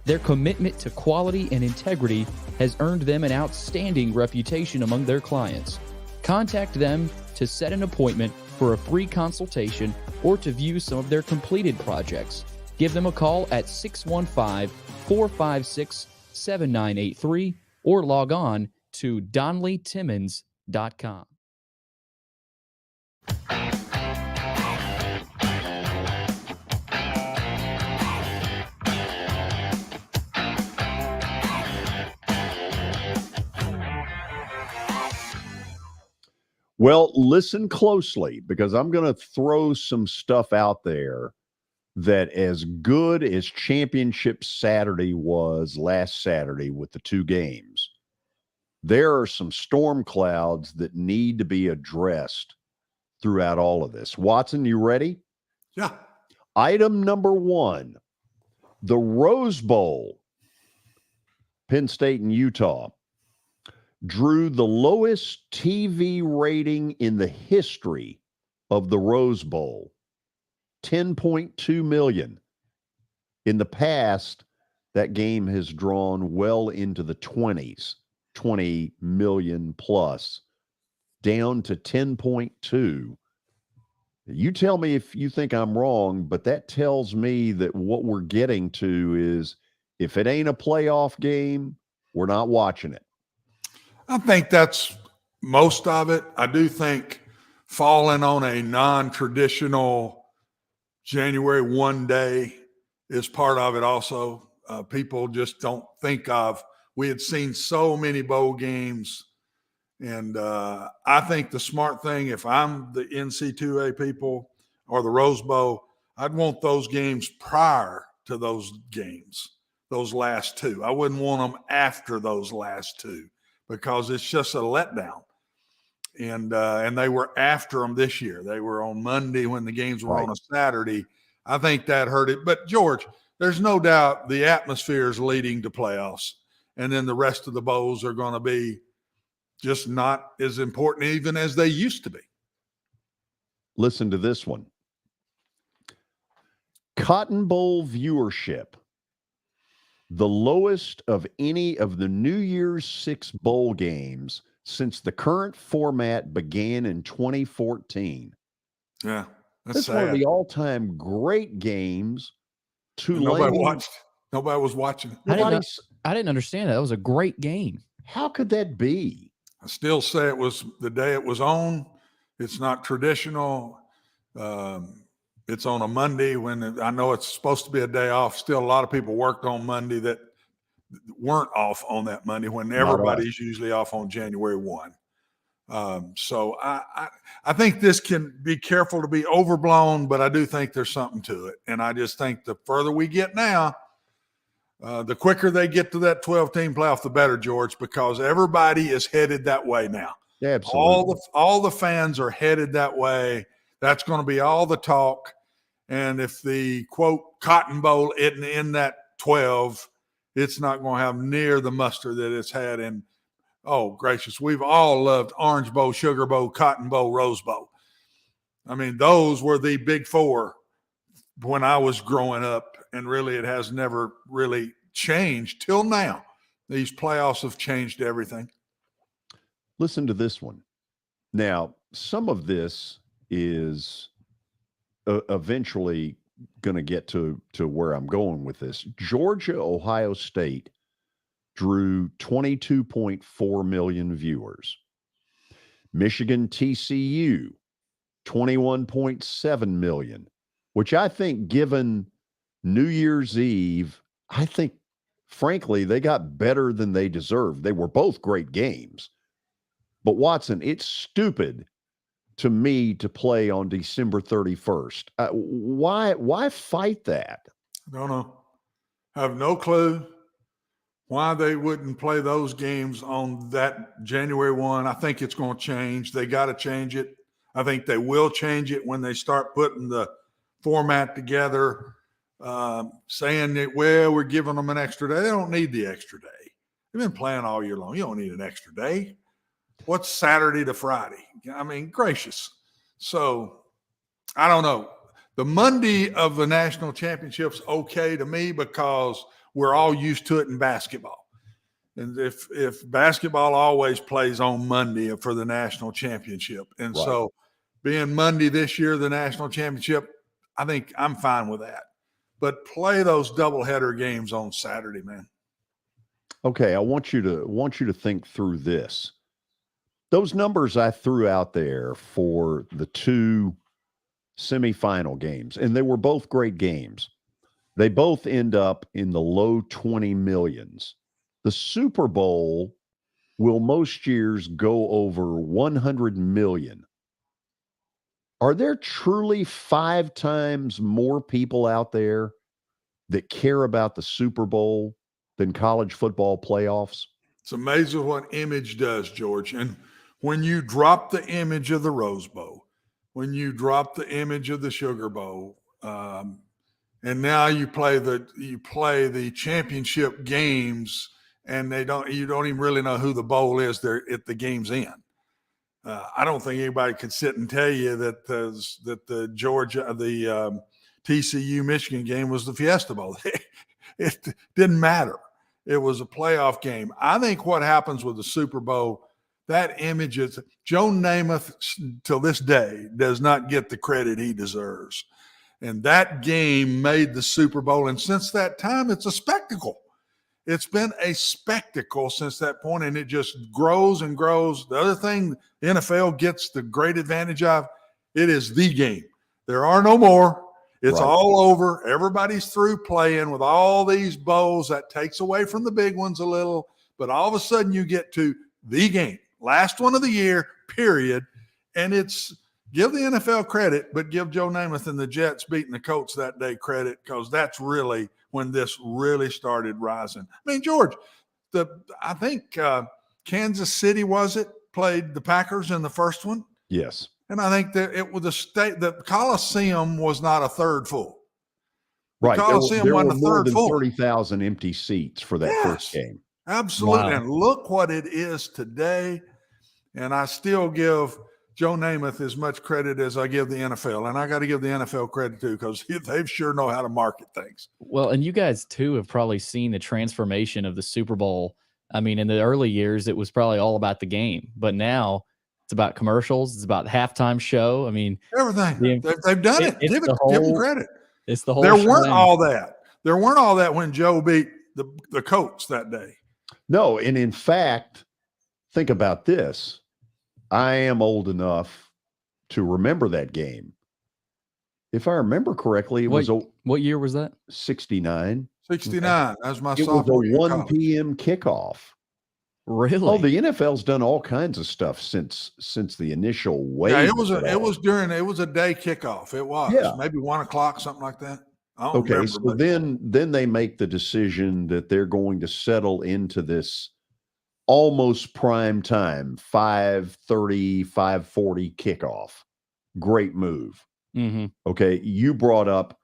Their commitment to quality and integrity has earned them an outstanding reputation among their clients. Contact them to set an appointment for a free consultation or to view some of their completed projects. Give them a call at 615-456-7983 or log on to DonnellyTimmons.com. Well, listen closely because I'm going to throw some stuff out there that, as good as Championship Saturday was last Saturday with the 2 games, there are some storm clouds that need to be addressed throughout all of this. Watson, you ready? Yeah. Item number 1, the Rose Bowl, Penn State and Utah, drew the lowest TV rating in the history of the Rose Bowl, 10.2 million. In the past, that game has drawn well into the 20s, 20 million plus, down to 10.2. You tell me if you think I'm wrong, but that tells me that what we're getting to is if it ain't a playoff game, we're not watching it. I think that's most of it. I do think falling on a non-traditional January 1 day is part of it also. People just don't think of, we had seen so many bowl games. And I think the smart thing, if I'm the NC2A people or the Rose Bowl, I'd want those games prior to those games, those last 2. I wouldn't want them after those last 2. Because it's just a letdown. And they were after them this year. They were on Monday when the games were on a Saturday. I think that hurt it. But, George, there's no doubt the atmosphere is leading to playoffs. And then the rest of the bowls are going to be just not as important even as they used to be. Listen to this one. Cotton Bowl viewership, the lowest of any of the New Year's 6 bowl games since the current format began in 2014. Yeah, that's one of the all-time great games. Nobody was watching. I didn't understand that. That was a great game. How could that be? I still say it was the day it was on. It's not traditional. It's on a Monday when I know it's supposed to be a day off. Still, a lot of people worked on Monday that weren't off on that Monday when everybody's usually off on January 1. So I think this can be careful to be overblown, but I do think there's something to it. And I just think the further we get now, the quicker they get to that 12-team playoff, the better, George, because everybody is headed that way now. Yeah, absolutely. All the fans are headed that way. That's going to be all the talk. And if the, quote, Cotton Bowl isn't in that 12, it's not going to have near the muster that it's had in, oh, gracious, we've all loved Orange Bowl, Sugar Bowl, Cotton Bowl, Rose Bowl. I mean, those were the big 4 when I was growing up, and really it has never really changed till now. These playoffs have changed everything. Listen to this one. Now, some of this is eventually going to get to where I'm going with this. Georgia, Ohio State drew 22.4 million viewers. Michigan, TCU, 21.7 million, which I think, given New Year's Eve, I think, frankly, they got better than they deserved. They were both great games. But Watson, it's stupid to me to play on December 31st. Why fight that? I don't know. I have no clue why they wouldn't play those games on that January 1. I think it's going to change. They got to change it. I think they will change it when they start putting the format together, saying that, well, we're giving them an extra day. They don't need the extra day. They've been playing all year long. You don't need an extra day. What's Saturday to Friday? I mean, gracious. So I don't know. The Monday of the national championship's okay to me because we're all used to it in basketball. And if basketball always plays on Monday for the national championship. And Right. So being Monday this year, the national championship, I think I'm fine with that. But play those doubleheader games on Saturday, man. Okay, I want you to think through this. Those numbers I threw out there for the two semifinal games, and they were both great games. They both end up in the low 20 millions. The Super Bowl will most years go over 100 million. Are there truly 5 times more people out there that care about the Super Bowl than college football playoffs? It's amazing what image does, George. And when you drop the image of the Rose Bowl, when you drop the image of the Sugar Bowl, and now you play the championship games, and you don't even really know who the bowl is there at the game's end. I don't think anybody could sit and tell you that the Georgia, the TCU Michigan game was the Fiesta Bowl. It didn't matter. It was a playoff game. I think what happens with the Super Bowl, that image is Joe Namath till this day does not get the credit he deserves. And that game made the Super Bowl. And since that time, it's a spectacle. It's been a spectacle since that point, and it just grows and grows. The other thing the NFL gets the great advantage of, it is the game. There are no more. It's Right. all over. Everybody's through playing with all these bowls. That takes away from the big ones a little. But all of a sudden you get to the game, last one of the year, period. And it's give the NFL credit, but give Joe Namath and the Jets beating the Colts that day credit, because that's really when this really started rising. I mean, George, I think Kansas City, played the Packers in the first one. Yes. And I think that it was the Coliseum was not a third full. The Right. Coliseum There were wasn't a more third than full. 30,000 empty seats for that first game. Absolutely. Wow. And look what it is today. And I still give Joe Namath as much credit as I give the NFL. And I got to give the NFL credit too, because they sure know how to market things. Well, and you guys too have probably seen the transformation of the Super Bowl. I mean, in the early years, it was probably all about the game, but now it's about commercials. It's about the halftime show. I mean, Everything. They've done it. Give them credit. It's the whole. There weren't shebang. all that. There weren't all that when Joe beat the Colts that day. No, and in fact, think about this. I am old enough to remember that game. If I remember correctly, it was what year was that? 69. 69. That was my It was sophomore a year. 1 p.m. kickoff. Really? Oh, the NFL's done all kinds of stuff since the initial wave. Yeah, it was a day kickoff. It was Yeah. maybe 1 o'clock, something like that. I don't Okay, remember, so but then they make the decision that they're going to settle into this almost prime time 5:30, 5:40 kickoff. Great move. Mm-hmm. Okay, you brought up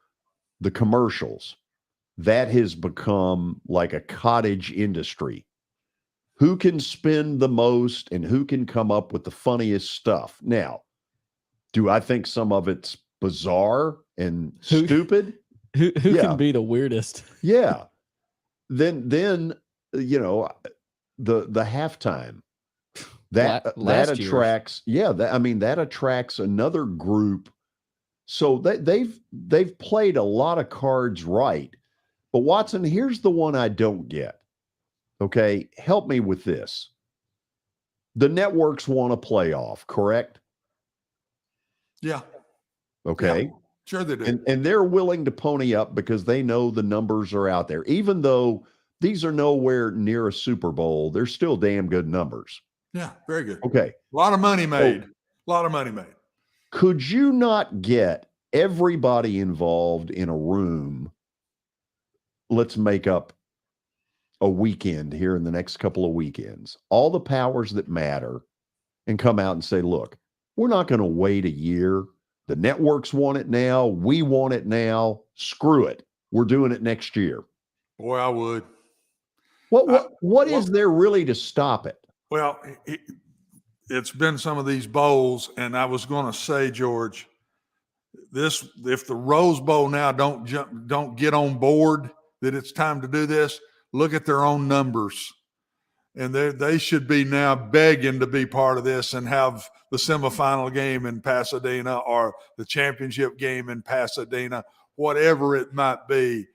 the commercials. That has become like a cottage industry. Who can spend the most and who can come up with the funniest stuff? Now, do I think some of it's bizarre and stupid? Who Yeah. can be the weirdest? Yeah. Then the halftime. that last year's. attracts, that attracts another group. So they've played a lot of cards right. But Watson, here's the one I don't get. Okay, help me with this. The networks want a playoff, correct? Yeah. Okay. Yeah, sure they do. And they're willing to pony up because they know the numbers are out there. Even though these are nowhere near a Super Bowl, they're still damn good numbers. Yeah, very good. Okay. A lot of money made. A lot of money made. Could you not get everybody involved in a room? Let's make up a weekend here in the next couple of weekends, all the powers that matter, and come out and say, look, we're not going to wait a year. The networks want it now. We want it now. Screw it. We're doing it next year. Boy, I would. What is there really to stop it? Well, it's been some of these bowls, and I was going to say, George, if the Rose Bowl now don't get on board that it's time to do this, look at their own numbers. And they should be now begging to be part of this and have the semifinal game in Pasadena or the championship game in Pasadena, whatever it might be.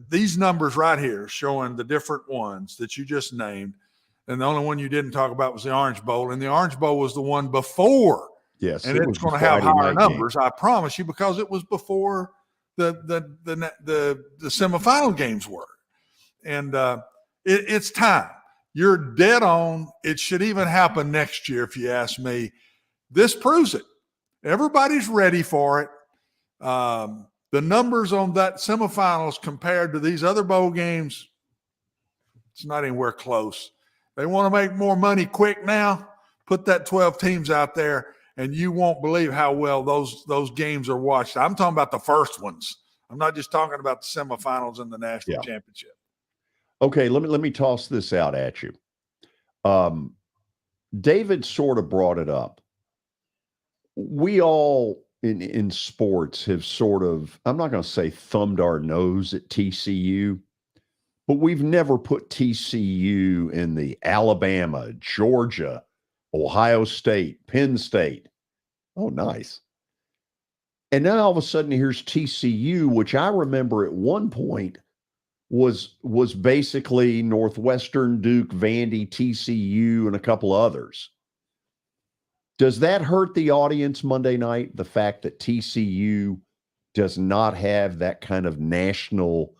These numbers right here showing the different ones that you just named. And the only one you didn't talk about was the Orange Bowl. And the Orange Bowl was the one before. Yes. And it's going to have higher numbers, I promise you, because it was before the semifinal games were. And it's time. You're dead on. It should even happen next year, if you ask me. This proves it. Everybody's ready for it. The numbers on that semifinals compared to these other bowl games, it's not anywhere close. They want to make more money quick now. Put that 12 teams out there, and you won't believe how well those games are watched. I'm talking about the first ones. I'm not just talking about the semifinals and the national championship. Okay, let me toss this out at you. David sort of brought it up. We all in sports have sort of, I'm not going to say thumbed our nose at TCU, but we've never put TCU in the Alabama, Georgia, Ohio State, Penn State. Oh, nice. And now all of a sudden here's TCU, which I remember at one point was basically Northwestern, Duke, Vandy, TCU, and a couple others. Does that hurt the audience Monday night, the fact that TCU does not have that kind of national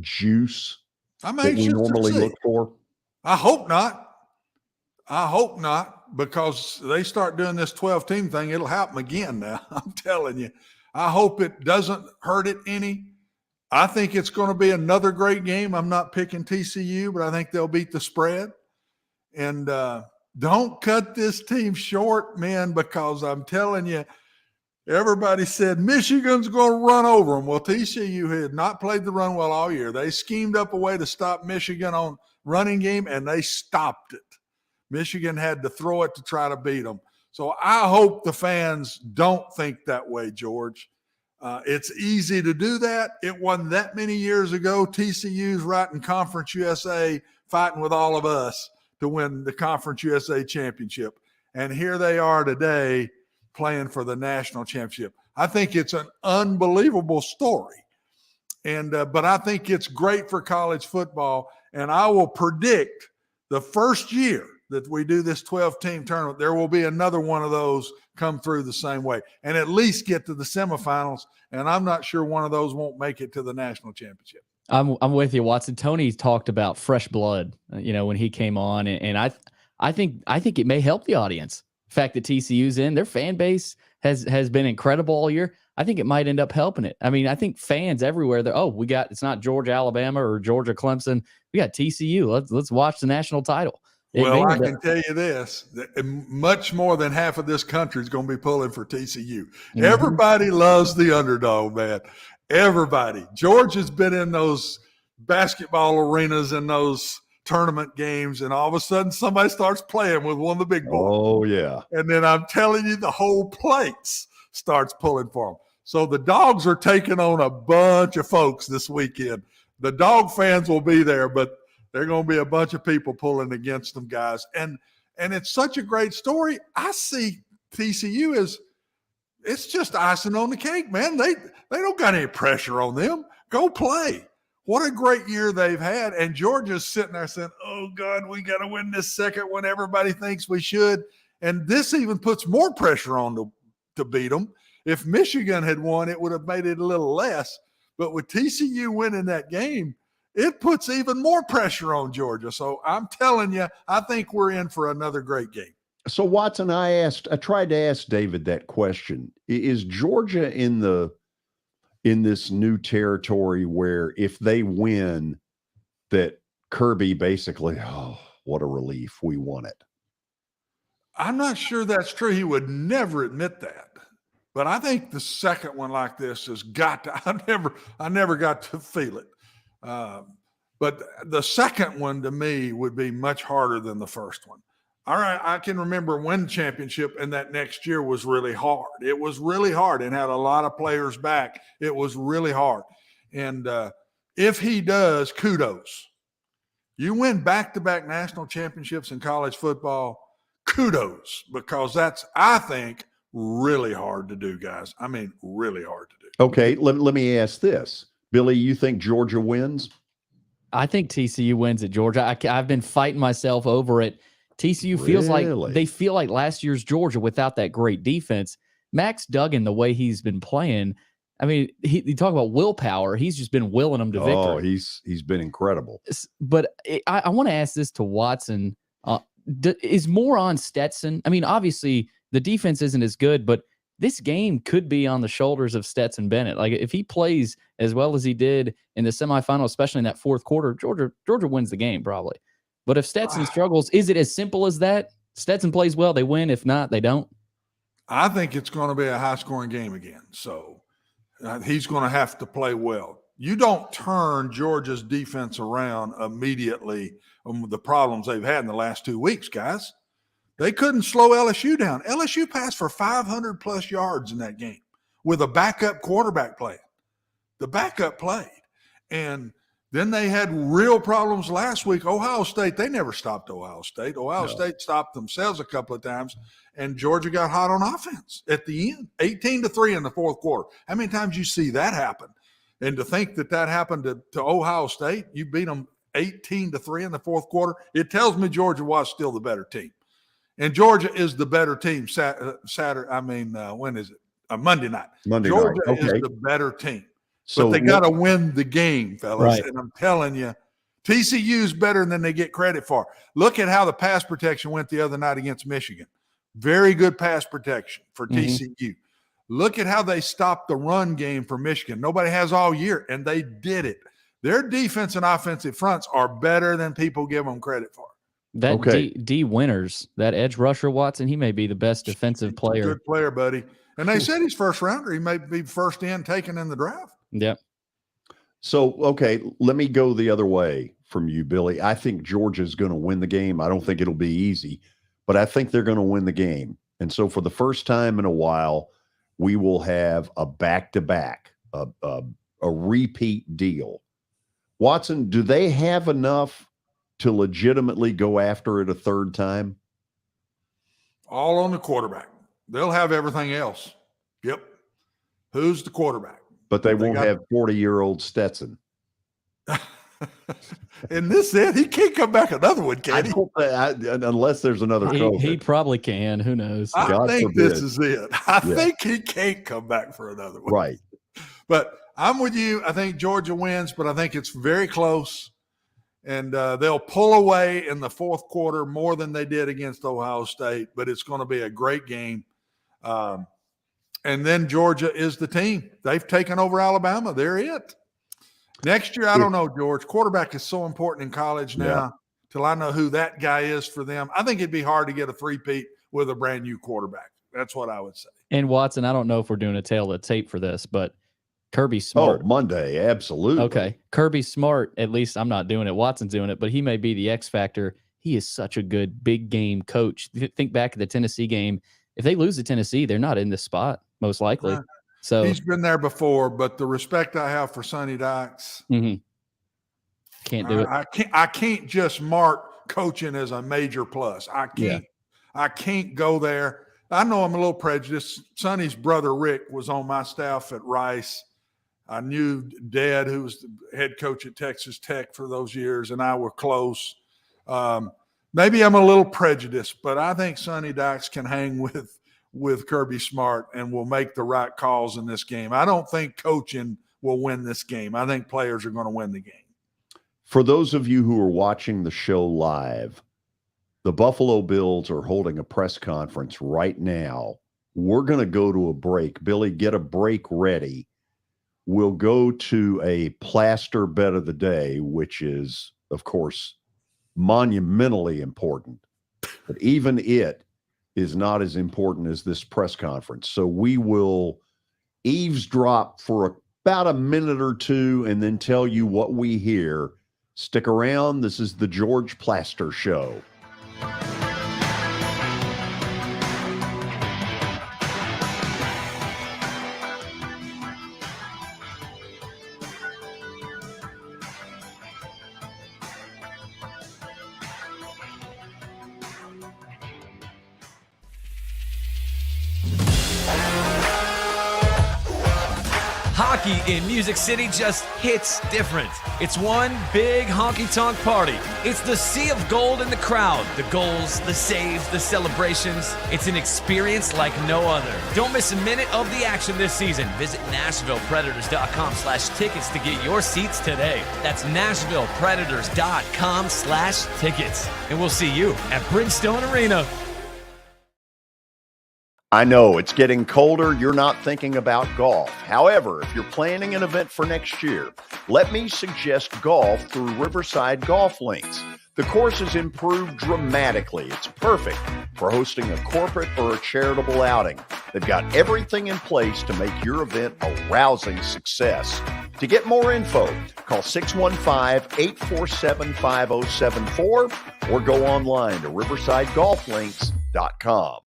juice I'm that we normally look for? I hope not. I hope not, because they start doing this 12-team thing, it'll happen again now. I'm telling you. I hope it doesn't hurt it any. I think it's going to be another great game. I'm not picking TCU, but I think they'll beat the spread. And don't cut this team short, man, because I'm telling you, everybody said Michigan's going to run over them. Well, TCU had not played the run well all year. They schemed up a way to stop Michigan on running game, and they stopped it. Michigan had to throw it to try to beat them. So I hope the fans don't think that way, George. It's easy to do that. It wasn't that many years ago. TCU's right in Conference USA fighting with all of us to win the Conference USA championship. And here they are today playing for the national championship. I think it's an unbelievable story. And but I think it's great for college football. And I will predict the first year that we do this 12-team tournament, there will be another one of those come through the same way and at least get to the semifinals. And I'm not sure one of those won't make it to the national championship. I'm with you, Watson. Tony talked about fresh blood, when he came on, and I think it may help the audience. The fact that TCU's in, their fan base has been incredible all year. I think it might end up helping it. I mean, I think fans everywhere, it's not Georgia, Alabama, or Georgia, Clemson. We got TCU. Let's watch the national title. Well, I can tell you this, much more than half of this country is going to be pulling for TCU. Mm-hmm. Everybody loves the underdog, man. Everybody. Georgia's been in those basketball arenas and those tournament games, and all of a sudden somebody starts playing with one of the big boys. Oh, yeah. And then I'm telling you, the whole place starts pulling for them. So the dogs are taking on a bunch of folks this weekend. The dog fans will be there, but There are going to be a bunch of people pulling against them, guys. And it's such a great story. I see TCU as it's just icing on the cake, man. They don't got any pressure on them. Go play. What a great year they've had. And Georgia's sitting there saying, oh, God, we got to win this second when everybody thinks we should. And this even puts more pressure on to beat them. If Michigan had won, it would have made it a little less. But with TCU winning that game, it puts even more pressure on Georgia. So I'm telling you, I think we're in for another great game. So Watson, I tried to ask David that question. Is Georgia in this new territory where if they win, that Kirby basically, oh, what a relief, we won it? I'm not sure that's true. He would never admit that. But I think the second one like this has got to, I never got to feel it. But the second one to me would be much harder than the first one. All right, I can remember when the championship and that next year was really hard. It was really hard and had a lot of players back. It was really hard. And if he does, kudos. You win back-to-back national championships in college football, kudos, because that's, I think, really hard to do, guys. I mean, really hard to do. Okay, let me ask this. Billy, you think Georgia wins? I think TCU wins at Georgia. I've been fighting myself over it. TCU feels like they feel like last year's Georgia without that great defense. Max Duggan, the way he's been playing, I mean, you talk about willpower. He's just been willing them to victory. Oh, he's been incredible. But I want to ask this to Watson. Is more on Stetson? I mean, obviously the defense isn't as good, but this game could be on the shoulders of Stetson Bennett. Like if he plays as well as he did in the semifinal, especially in that fourth quarter, Georgia wins the game probably. But if Stetson struggles, is it as simple as that? Stetson plays well, they win. If not, they don't. I think it's going to be a high-scoring game again. So he's going to have to play well. You don't turn Georgia's defense around immediately on the problems they've had in the last 2 weeks, guys. They couldn't slow LSU down. LSU passed for 500-plus yards in that game with a backup quarterback playing. The backup played. And then they had real problems last week. Ohio State, they never stopped Ohio State. Ohio State stopped themselves a couple of times, and Georgia got hot on offense at the end, 18-3 in the fourth quarter. How many times you see that happen? And to think that happened to Ohio State, you beat them 18-3 in the fourth quarter, it tells me Georgia was still the better team. And Georgia is the better team when is it? Monday night. Georgia is the better team. So but they got to win the game, fellas. Right. And I'm telling you, TCU's better than they get credit for. Look at how the pass protection went the other night against Michigan. Very good pass protection for TCU. Look at how they stopped the run game for Michigan. Nobody has all year, and they did it. Their defense and offensive fronts are better than people give them credit for. That D Winters, that edge rusher Watson, he may be the best defensive player. Good player, buddy. And they said he's first rounder. He may be first taken in the draft. Yep. So, okay, let me go the other way from you, Billy. I think Georgia's going to win the game. I don't think it'll be easy, but I think they're going to win the game. And so for the first time in a while, we will have a back-to-back, a repeat deal. Watson, do they have enough to legitimately go after it a third time? All on the quarterback. They'll have everything else. Yep. Who's the quarterback? But they won't have 40-year-old Stetson. And this it? He can't come back another one, can he? Unless there's another COVID. He probably can. Who knows? I think this is it. I think he can't come back for another one. Right. But I'm with you. I think Georgia wins, but I think it's very close. And they'll pull away in the fourth quarter more than they did against Ohio State, but it's going to be a great game. And then Georgia is the team. They've taken over Alabama. They're it. Next year, I don't know, George. Quarterback is so important in college now till I know who that guy is for them. I think it'd be hard to get a three-peat with a brand-new quarterback. That's what I would say. And, Watson, I don't know if we're doing a tail of tape for this, but Kirby Smart. Oh, Monday, absolutely. Okay. Kirby Smart, at least I'm not doing it. Watson's doing it, but he may be the X factor. He is such a good big game coach. Think back to the Tennessee game. If they lose to Tennessee, they're not in this spot, most likely. So he's been there before, but the respect I have for Sonny Dykes, Can't do it. I can't just mark coaching as a major plus. I can't go there. I know I'm a little prejudiced. Sonny's brother Rick was on my staff at Rice. I knew Dad, who was the head coach at Texas Tech for those years, and I were close. Maybe I'm a little prejudiced, but I think Sonny Dykes can hang with Kirby Smart and will make the right calls in this game. I don't think coaching will win this game. I think players are going to win the game. For those of you who are watching the show live, the Buffalo Bills are holding a press conference right now. We're going to go to a break. Billy, get a break ready. We'll go to a plaster bet of the day, which is, of course, monumentally important. But even it is not as important as this press conference. So we will eavesdrop for about a minute or two and then tell you what we hear. Stick around. This is the George Plaster Show. Hockey in Music City just hits different. It's one big honky-tonk party. It's the sea of gold in the crowd. The goals, the saves, the celebrations. It's an experience like no other. Don't miss a minute of the action this season. Visit NashvillePredators.com/tickets to get your seats today. That's NashvillePredators.com/tickets. And we'll see you at Bridgestone Arena. I know it's getting colder. You're not thinking about golf. However, if you're planning an event for next year, let me suggest golf through Riverside Golf Links. The course has improved dramatically. It's perfect for hosting a corporate or a charitable outing. They've got everything in place to make your event a rousing success. To get more info, call 615-847-5074 or go online to riversidegolflinks.com.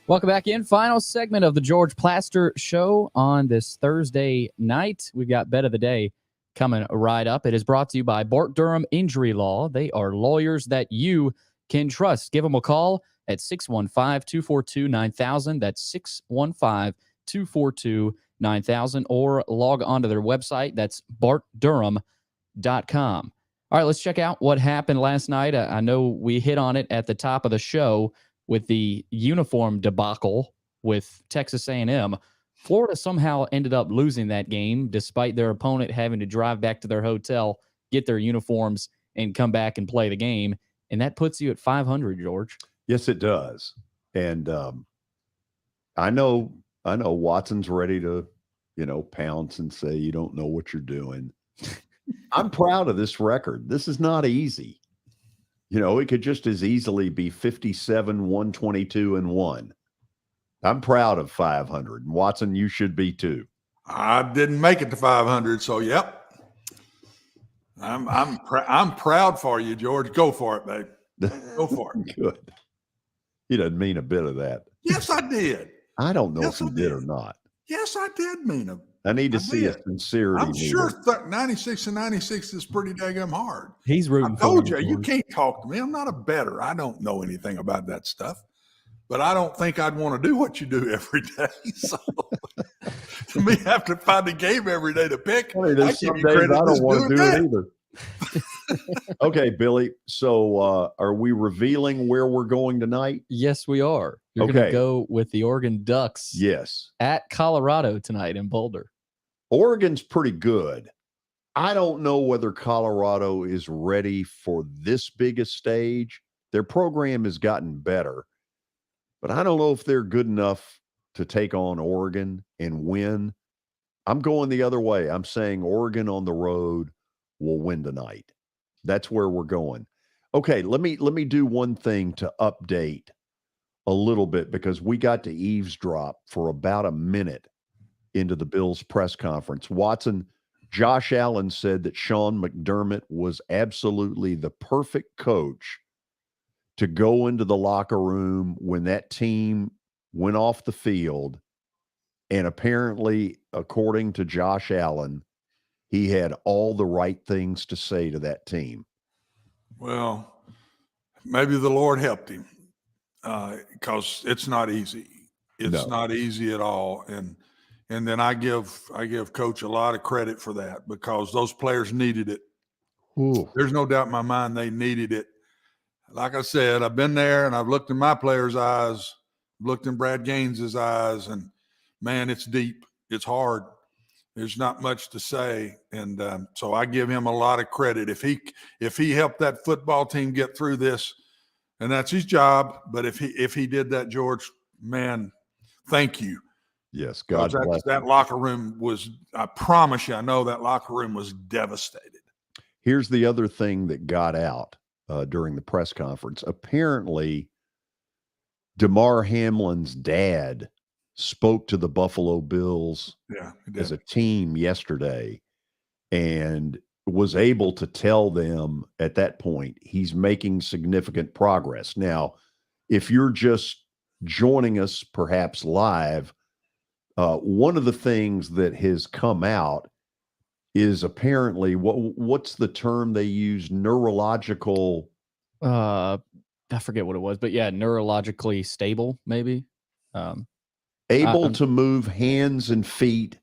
Welcome back in. Final segment of the George Plaster Show on this Thursday night. We've got Bet of the Day coming right up. It is brought to you by Bart Durham Injury Law. They are lawyers that you can trust. Give them a call at 615-242-9000. That's 615-242-9000. Or log on to their website. That's bartdurham.com. All right, let's check out what happened last night. I know we hit on it at the top of the show with the uniform debacle with Texas A&M. Florida somehow ended up losing that game despite their opponent having to drive back to their hotel, get their uniforms, and come back and play the game. And that puts you at 500, George. Yes, it does. And I know Watson's ready to, pounce and say, you don't know what you're doing. I'm proud of this record. This is not easy. It could just as easily be 57, 122, and 1. I'm proud of 500. And Watson, you should be too. I didn't make it to 500, so yep. I'm proud for you, George. Go for it, babe. Go for it. Good. He doesn't mean a bit of that. Yes, I did. I don't know if he did or not. Yes, I did mean it. I need to see a sincerity. I'm sure 96 and 96 is pretty daggum hard. He's rooting for I told you can't talk to me. I'm not a bettor. I don't know anything about that stuff. But I don't think I'd want to do what you do every day. So to me, I have to find a game every day to pick. I give you credit. I don't want to do it either. Okay, Billy. So are we revealing where we're going tonight? Yes, we are. You're going to go with the Oregon Ducks. Yes. At Colorado tonight in Boulder. Oregon's pretty good. I don't know whether Colorado is ready for this big a stage. Their program has gotten better, but I don't know if they're good enough to take on Oregon and win. I'm going the other way. I'm saying Oregon on the road will win tonight. That's where we're going. Okay, let me do one thing to update a little bit because we got to eavesdrop for about a minute into the Bills press conference. Watson, Josh Allen said that Sean McDermott was absolutely the perfect coach to go into the locker room when that team went off the field. And apparently, according to Josh Allen, he had all the right things to say to that team. Well, maybe the Lord helped him because it's not easy. It's not easy at all. And then I give Coach a lot of credit for that because those players needed it. Ooh. There's no doubt in my mind they needed it. Like I said, I've been there and I've looked in my players' eyes, looked in Brad Gaines's eyes, and man, it's deep. It's hard. There's not much to say. And so I give him a lot of credit. If he helped that football team get through this, and that's his job, but if he did that, George, man, thank you. Yes, God bless. That locker room was, I promise you, I know that locker room was devastated. Here's the other thing that got out during the press conference. Apparently, Damar Hamlin's dad spoke to the Buffalo Bills as a team yesterday and was able to tell them at that point he's making significant progress. Now, if you're just joining us perhaps live, one of the things that has come out is apparently what's the term they use? Neurological. I forget what it was, but yeah, neurologically stable, maybe. Able to move hands and feet,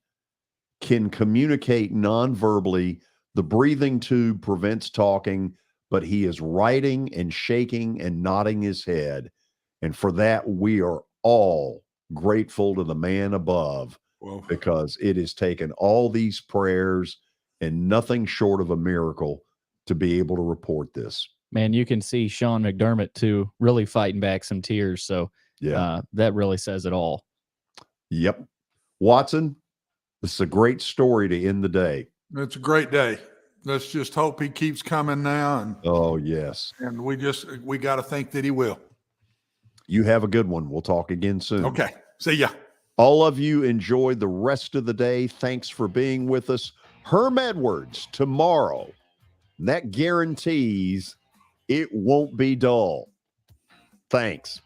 can communicate non-verbally. The breathing tube prevents talking, but he is writing and shaking and nodding his head. And for that, we are all grateful to the man above. Whoa. Because it has taken all these prayers and nothing short of a miracle to be able to report this. Man, you can see Sean McDermott too, really fighting back some tears. So that really says it all. Yep. Watson, this is a great story to end the day. It's a great day. Let's just hope he keeps coming now. And oh, yes. And we got to think that he will. You have a good one. We'll talk again soon. Okay. See ya. All of you enjoy the rest of the day. Thanks for being with us. Herm Edwards tomorrow. That guarantees it won't be dull. Thanks.